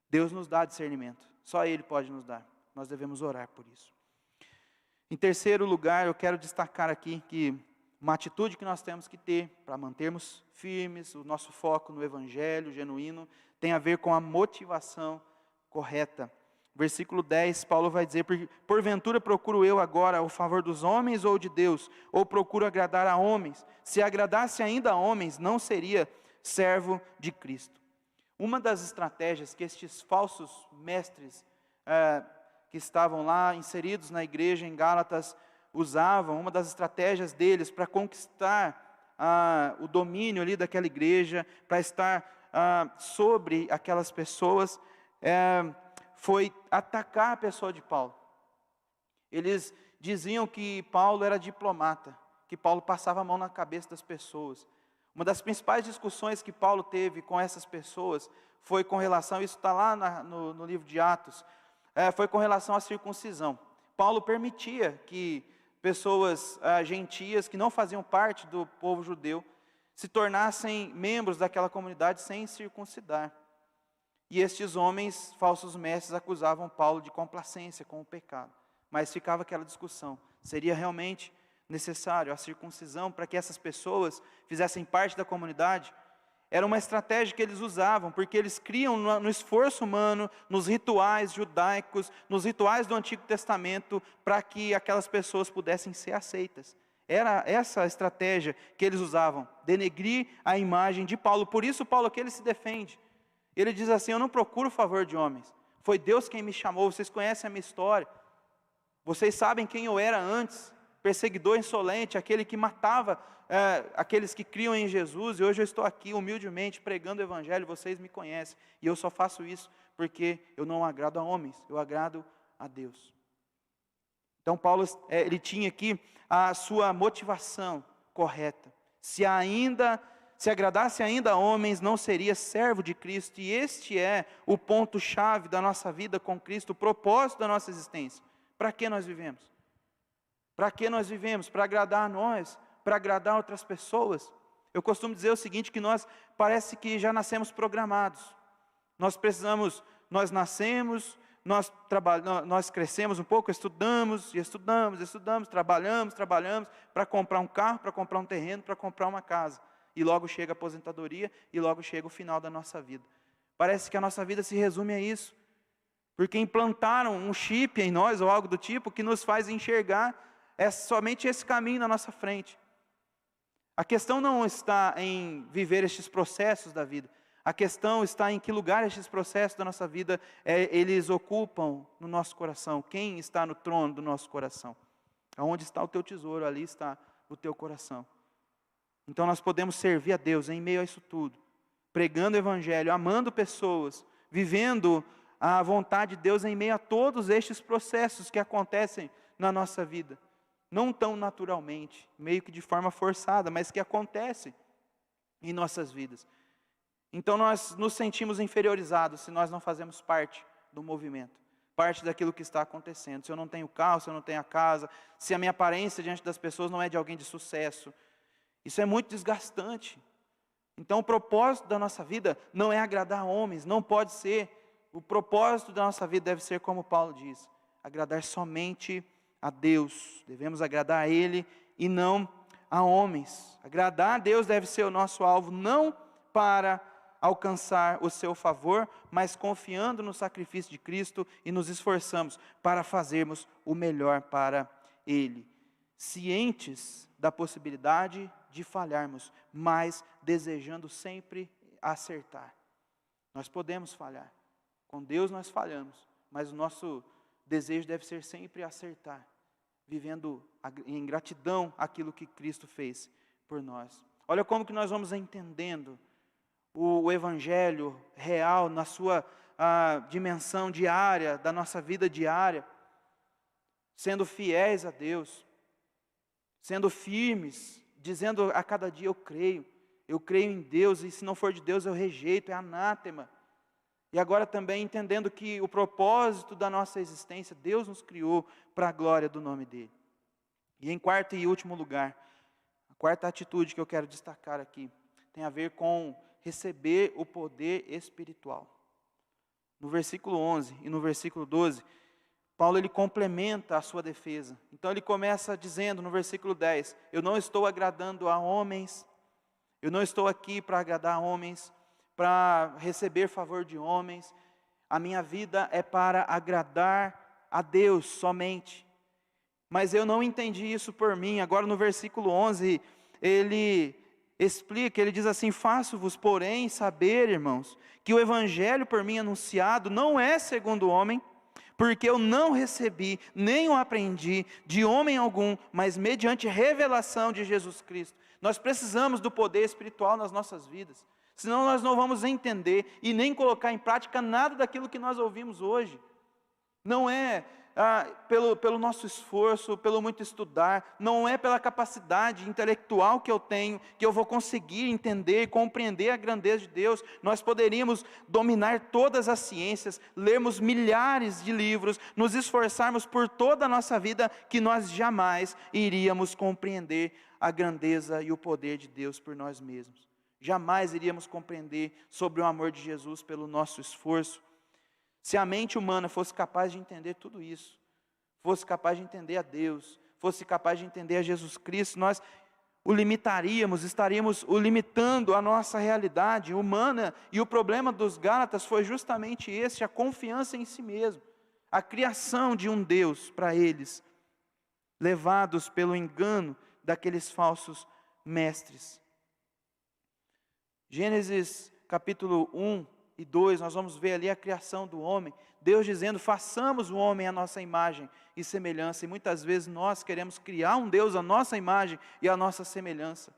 Deus nos dá discernimento, só Ele pode nos dar, nós devemos orar por isso. Em terceiro lugar, eu quero destacar aqui que uma atitude que nós temos que ter para mantermos firmes o nosso foco no Evangelho genuíno, tem a ver com a motivação correta. Versículo 10, Paulo vai dizer, porventura procuro eu agora o favor dos homens ou de Deus, ou procuro agradar a homens? Se agradasse ainda a homens, não seria servo de Cristo. Uma das estratégias que estes falsos mestres que estavam lá inseridos na igreja em Gálatas usavam, uma das estratégias deles para conquistar o domínio ali daquela igreja, para estar sobre aquelas pessoas, foi atacar a pessoa de Paulo. Eles diziam que Paulo era diplomata, que Paulo passava a mão na cabeça das pessoas. Uma das principais discussões que Paulo teve com essas pessoas foi com relação, isso está lá no livro de Atos, foi com relação à circuncisão. Paulo permitia que pessoas gentias que não faziam parte do povo judeu se tornassem membros daquela comunidade sem circuncidar. E estes homens, falsos mestres, acusavam Paulo de complacência com o pecado. Mas ficava aquela discussão, seria realmente necessário a circuncisão para que essas pessoas fizessem parte da comunidade? Era uma estratégia que eles usavam, porque eles criam no esforço humano, nos rituais judaicos, nos rituais do Antigo Testamento, para que aquelas pessoas pudessem ser aceitas. Era essa a estratégia que eles usavam, denegrir a imagem de Paulo. Por isso Paulo aqui ele se defende. Ele diz assim: eu não procuro o favor de homens, foi Deus quem me chamou, vocês conhecem a minha história, vocês sabem quem eu era antes, perseguidor insolente, aquele que matava aqueles que criam em Jesus, e hoje eu estou aqui humildemente pregando o Evangelho, vocês me conhecem, e eu só faço isso porque eu não agrado a homens, eu agrado a Deus. Então Paulo, ele tinha aqui a sua motivação correta. Se agradasse ainda a homens, não seria servo de Cristo, e este é o ponto-chave da nossa vida com Cristo, o propósito da nossa existência. Para que nós vivemos? Para que nós vivemos? Para agradar a nós, para agradar outras pessoas. Eu costumo dizer o seguinte, que nós parece que já nascemos programados. Nós nascemos, nós crescemos um pouco, estudamos, trabalhamos para comprar um carro, para comprar um terreno, para comprar uma casa. E logo chega a aposentadoria, e logo chega o final da nossa vida. Parece que a nossa vida se resume a isso. Porque implantaram um chip em nós, ou algo do tipo, que nos faz enxergar somente esse caminho na nossa frente. A questão não está em viver estes processos da vida. A questão está em que lugar estes processos da nossa vida, eles ocupam no nosso coração. Quem está no trono do nosso coração? Aonde está o teu tesouro, ali está o teu coração. Então nós podemos servir a Deus em meio a isso tudo. Pregando o Evangelho, amando pessoas, vivendo a vontade de Deus em meio a todos estes processos que acontecem na nossa vida. Não tão naturalmente, meio que de forma forçada, mas que acontecem em nossas vidas. Então nós nos sentimos inferiorizados se nós não fazemos parte do movimento, parte daquilo que está acontecendo. Se eu não tenho carro, se eu não tenho a casa, se a minha aparência diante das pessoas não é de alguém de sucesso, isso é muito desgastante. Então o propósito da nossa vida não é agradar homens, não pode ser. O propósito da nossa vida deve ser, como Paulo diz, agradar somente a Deus. Devemos agradar a Ele e não a homens. Agradar a Deus deve ser o nosso alvo, não para alcançar o seu favor, mas confiando no sacrifício de Cristo e nos esforçamos para fazermos o melhor para Ele. Cientes da possibilidade de falharmos, mas desejando sempre acertar. Nós podemos falhar. Com Deus nós falhamos, mas o nosso desejo deve ser sempre acertar, vivendo em gratidão aquilo que Cristo fez por nós. Olha como que nós vamos entendendo o Evangelho real na sua dimensão diária, da nossa vida diária, sendo fiéis a Deus, sendo firmes, dizendo a cada dia eu creio em Deus, e se não for de Deus eu rejeito, é anátema. E agora também entendendo que o propósito da nossa existência, Deus nos criou para a glória do nome dEle. E em quarto e último lugar, a quarta atitude que eu quero destacar aqui, tem a ver com receber o poder espiritual. No versículo 11 e no versículo 12, Paulo ele complementa a sua defesa. Então ele começa dizendo no versículo 10, eu não estou agradando a homens, eu não estou aqui para agradar a homens, para receber favor de homens, a minha vida é para agradar a Deus somente. Mas eu não entendi isso por mim. Agora no versículo 11, ele explica, ele diz assim, faço-vos porém saber, irmãos, que o evangelho por mim anunciado não é segundo o homem, porque eu não recebi, nem o aprendi de homem algum, mas mediante revelação de Jesus Cristo. Nós precisamos do poder espiritual nas nossas vidas. Senão nós não vamos entender e nem colocar em prática nada daquilo que nós ouvimos hoje. Não é pelo nosso esforço, pelo muito estudar, não é pela capacidade intelectual que eu tenho, que eu vou conseguir entender e compreender a grandeza de Deus. Nós poderíamos dominar todas as ciências, lermos milhares de livros, nos esforçarmos por toda a nossa vida, que nós jamais iríamos compreender a grandeza e o poder de Deus por nós mesmos. Jamais iríamos compreender sobre o amor de Jesus pelo nosso esforço. Se a mente humana fosse capaz de entender tudo isso, fosse capaz de entender a Deus, fosse capaz de entender a Jesus Cristo, o limitaríamos, estaríamos o limitando a nossa realidade humana. E o problema dos Gálatas foi justamente esse, a confiança em si mesmo, a criação de um Deus para eles, levados pelo engano daqueles falsos mestres. Gênesis capítulo 1 e 2, nós vamos ver ali a criação do homem, Deus dizendo: façamos o homem à nossa imagem e semelhança. E muitas vezes nós queremos criar um Deus à nossa imagem e à nossa semelhança.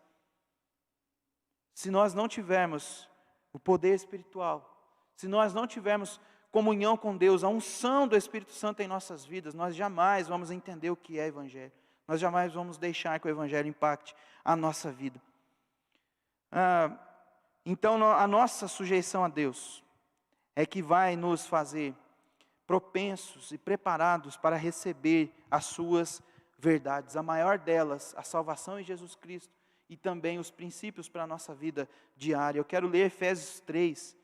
Se nós não tivermos o poder espiritual, se nós não tivermos comunhão com Deus, a unção do Espírito Santo em nossas vidas, nós jamais vamos entender o que é Evangelho. Nós jamais vamos deixar que o Evangelho impacte a nossa vida. Então a nossa sujeição a Deus é que vai nos fazer propensos e preparados para receber as suas verdades. A maior delas, a salvação em Jesus Cristo, e também os princípios para a nossa vida diária. Eu quero ler Efésios 3,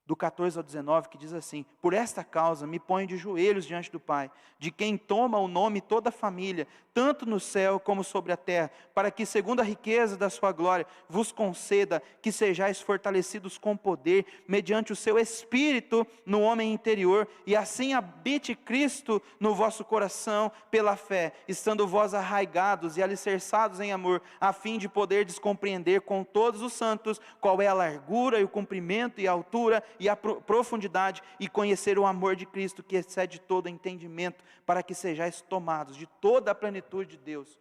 do 14 ao 19, que diz assim: por esta causa me ponho de joelhos diante do Pai, de quem toma o nome toda a família, tanto no céu como sobre a terra, para que, segundo a riqueza da sua glória, vos conceda que sejais fortalecidos com poder, mediante o seu Espírito no homem interior, e assim habite Cristo no vosso coração pela fé, estando vós arraigados e alicerçados em amor, a fim de poderdes compreender com todos os santos qual é a largura e o comprimento e a altura e a profundidade, e conhecer o amor de Cristo, que excede todo entendimento, para que sejais tomados de toda a plenitude de Deus.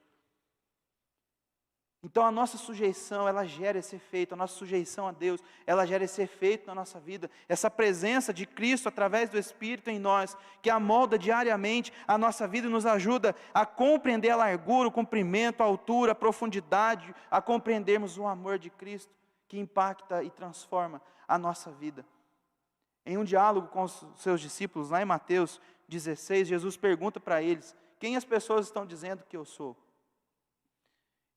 Então a nossa sujeição, ela gera esse efeito, a nossa sujeição a Deus, ela gera esse efeito na nossa vida, essa presença de Cristo através do Espírito em nós, que amolda diariamente a nossa vida e nos ajuda a compreender a largura, o comprimento, a altura, a profundidade, a compreendermos o amor de Cristo, que impacta e transforma a nossa vida. Em um diálogo com os seus discípulos, lá em Mateus 16, Jesus pergunta para eles: quem as pessoas estão dizendo que eu sou?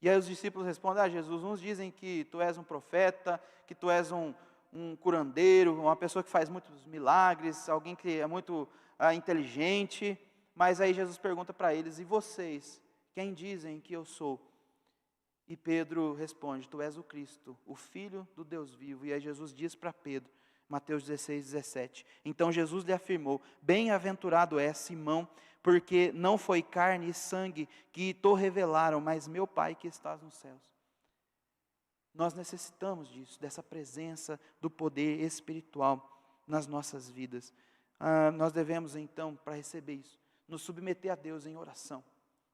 E aí os discípulos respondem: Jesus, uns dizem que tu és um profeta, que tu és um curandeiro, uma pessoa que faz muitos milagres, alguém que é muito inteligente. Mas aí Jesus pergunta para eles: e vocês, quem dizem que eu sou? E Pedro responde: tu és o Cristo, o Filho do Deus vivo. E aí Jesus diz para Pedro, Mateus 16, 17: então Jesus lhe afirmou: bem-aventurado és, Simão, porque não foi carne e sangue que te revelaram, mas meu Pai que estás nos céus. Nós necessitamos disso, dessa presença do poder espiritual nas nossas vidas. Nós devemos então, para receber isso, nos submeter a Deus em oração,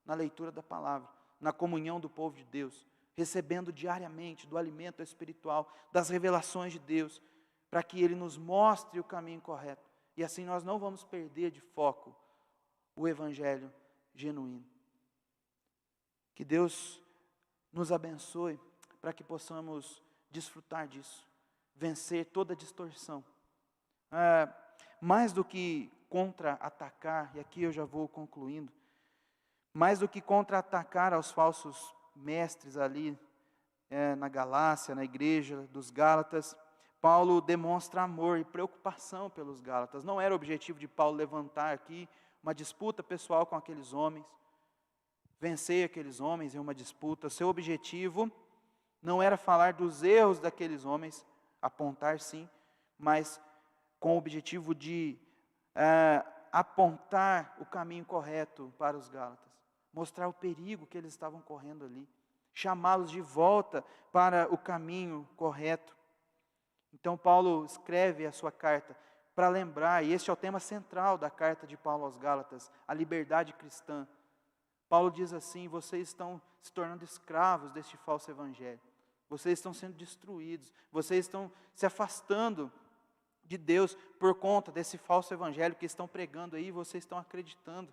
na leitura da palavra, na comunhão do povo de Deus, recebendo diariamente do alimento espiritual, das revelações de Deus, para que Ele nos mostre o caminho correto. E assim nós não vamos perder de foco o Evangelho genuíno. Que Deus nos abençoe para que possamos desfrutar disso, vencer toda distorção. Mais do que contra-atacar, e aqui eu já vou concluindo, mais do que contra-atacar aos falsos mestres ali na Galácia, na igreja dos Gálatas, Paulo demonstra amor e preocupação pelos Gálatas. Não era o objetivo de Paulo levantar aqui uma disputa pessoal com aqueles homens, vencer aqueles homens em uma disputa. Seu objetivo não era falar dos erros daqueles homens, apontar sim, mas com o objetivo de apontar o caminho correto para os Gálatas, mostrar o perigo que eles estavam correndo ali, chamá-los de volta para o caminho correto. Então Paulo escreve a sua carta para lembrar, e este é o tema central da carta de Paulo aos Gálatas, a liberdade cristã. Paulo diz assim: vocês estão se tornando escravos deste falso evangelho, vocês estão sendo destruídos, vocês estão se afastando de Deus por conta desse falso evangelho que estão pregando aí, vocês estão acreditando.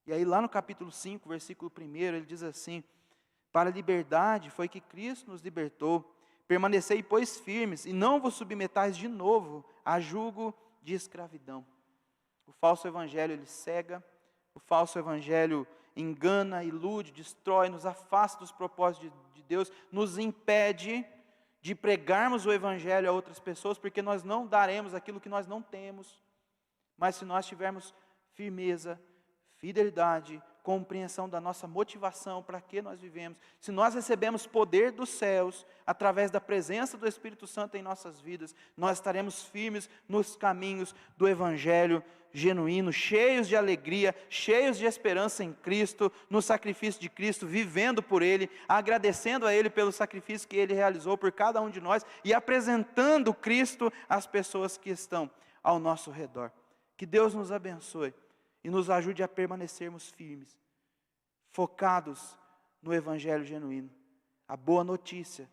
E aí lá no capítulo 5, versículo 1, ele diz assim: para a liberdade foi que Cristo nos libertou, permanecei, pois, firmes, e não vos submetais de novo a jugo de escravidão. O falso evangelho, ele cega, o falso evangelho engana, ilude, destrói, nos afasta dos propósitos de Deus, nos impede de pregarmos o evangelho a outras pessoas, porque nós não daremos aquilo que nós não temos. Mas se nós tivermos firmeza, fidelidade, compreensão da nossa motivação, para que nós vivemos. Se nós recebemos poder dos céus, através da presença do Espírito Santo em nossas vidas, nós estaremos firmes nos caminhos do Evangelho genuíno, cheios de alegria, cheios de esperança em Cristo, no sacrifício de Cristo, vivendo por Ele, agradecendo a Ele pelo sacrifício que Ele realizou por cada um de nós e apresentando Cristo às pessoas que estão ao nosso redor. Que Deus nos abençoe e nos ajude a permanecermos firmes, focados no Evangelho genuíno, a boa notícia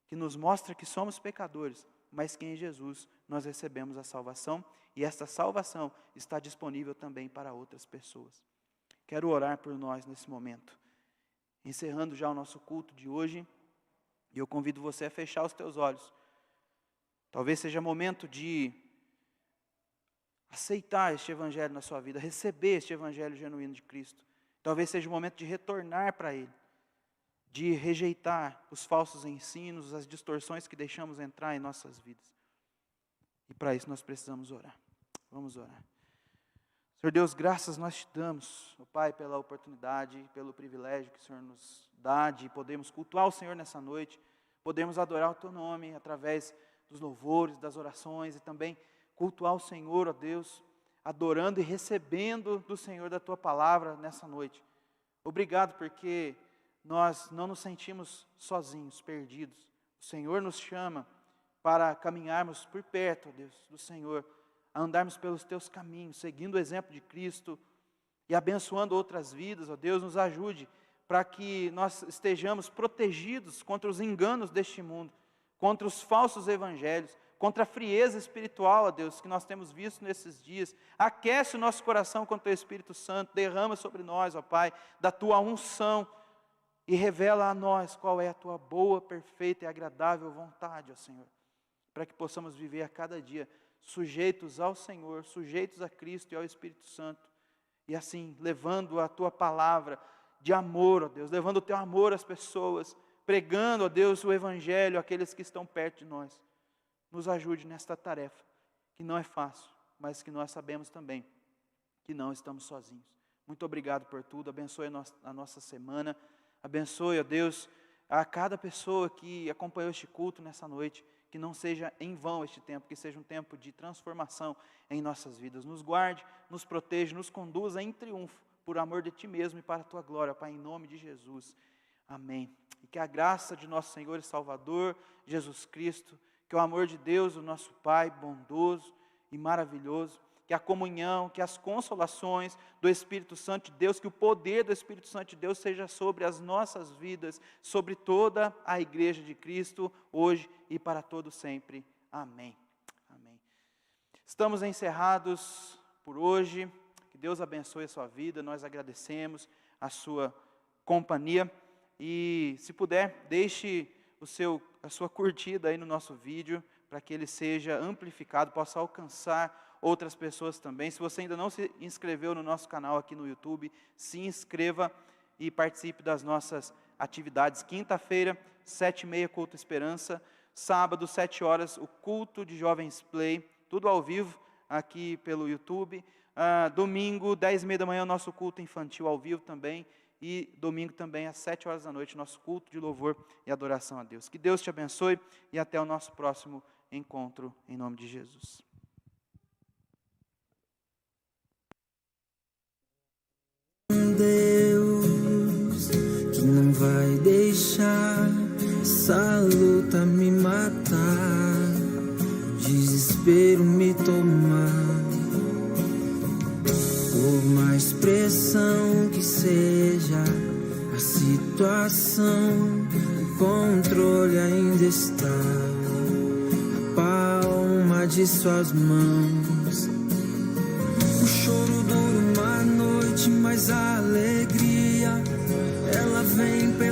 que nos mostra que somos pecadores, mas que em Jesus nós recebemos a salvação, e esta salvação está disponível também para outras pessoas. Quero orar por nós nesse momento, encerrando já o nosso culto de hoje, e eu convido você a fechar os teus olhos. Talvez seja momento de aceitar este Evangelho na sua vida, receber este Evangelho genuíno de Cristo. Talvez seja o momento de retornar para Ele, de rejeitar os falsos ensinos, as distorções que deixamos entrar em nossas vidas. E para isso nós precisamos orar. Vamos orar. Senhor Deus, graças nós te damos, ó Pai, pela oportunidade, pelo privilégio que o Senhor nos dá de podermos cultuar o Senhor nessa noite, podermos adorar o Teu nome através dos louvores, das orações e também cultuar o Senhor, ó Deus, adorando e recebendo do Senhor da Tua palavra nessa noite. Obrigado porque nós não nos sentimos sozinhos, perdidos. O Senhor nos chama para caminharmos por perto, ó Deus, do Senhor, a andarmos pelos Teus caminhos, seguindo o exemplo de Cristo e abençoando outras vidas, ó Deus, nos ajude para que nós estejamos protegidos contra os enganos deste mundo, contra os falsos evangelhos, contra a frieza espiritual, ó Deus, que nós temos visto nesses dias. Aquece o nosso coração com o Teu Espírito Santo, derrama sobre nós, ó Pai, da Tua unção e revela a nós qual é a Tua boa, perfeita e agradável vontade, ó Senhor, para que possamos viver a cada dia sujeitos ao Senhor, sujeitos a Cristo e ao Espírito Santo, e assim, levando a Tua palavra de amor, ó Deus, levando o Teu amor às pessoas, pregando, ó Deus, o Evangelho àqueles que estão perto de nós. Nos ajude nesta tarefa, que não é fácil, mas que nós sabemos também que não estamos sozinhos. Muito obrigado por tudo, abençoe a nossa semana, abençoe, ó Deus, a cada pessoa que acompanhou este culto nessa noite, que não seja em vão este tempo, que seja um tempo de transformação em nossas vidas. Nos guarde, nos proteja, nos conduza em triunfo, por amor de Ti mesmo e para a Tua glória, Pai, em nome de Jesus. Amém. E que a graça de nosso Senhor e Salvador, Jesus Cristo, que o amor de Deus, o nosso Pai, bondoso e maravilhoso, que a comunhão, que as consolações do Espírito Santo de Deus, que o poder do Espírito Santo de Deus seja sobre as nossas vidas, sobre toda a igreja de Cristo, hoje e para todo sempre. Amém. Amém. Estamos encerrados por hoje. Que Deus abençoe a sua vida. Nós agradecemos a sua companhia. E se puder, deixe a sua curtida aí no nosso vídeo, para que ele seja amplificado, possa alcançar outras pessoas também. Se você ainda não se inscreveu no nosso canal aqui no YouTube, se inscreva e participe das nossas atividades. Quinta-feira, 7h30, culto Esperança. Sábado, 7 horas, o culto de Jovens Play, tudo ao vivo aqui pelo YouTube. Domingo, 10h30 da manhã, o nosso culto infantil ao vivo também. E domingo também, às 7 horas da noite, nosso culto de louvor e adoração a Deus. Que Deus te abençoe e até o nosso próximo encontro, em nome de Jesus. Deus que não vai deixar essa luta me matar, o desespero me tomar. Por mais pressão que seja a situação, o controle ainda está na palma de suas mãos. O choro dura uma noite, mas a alegria ela vem pela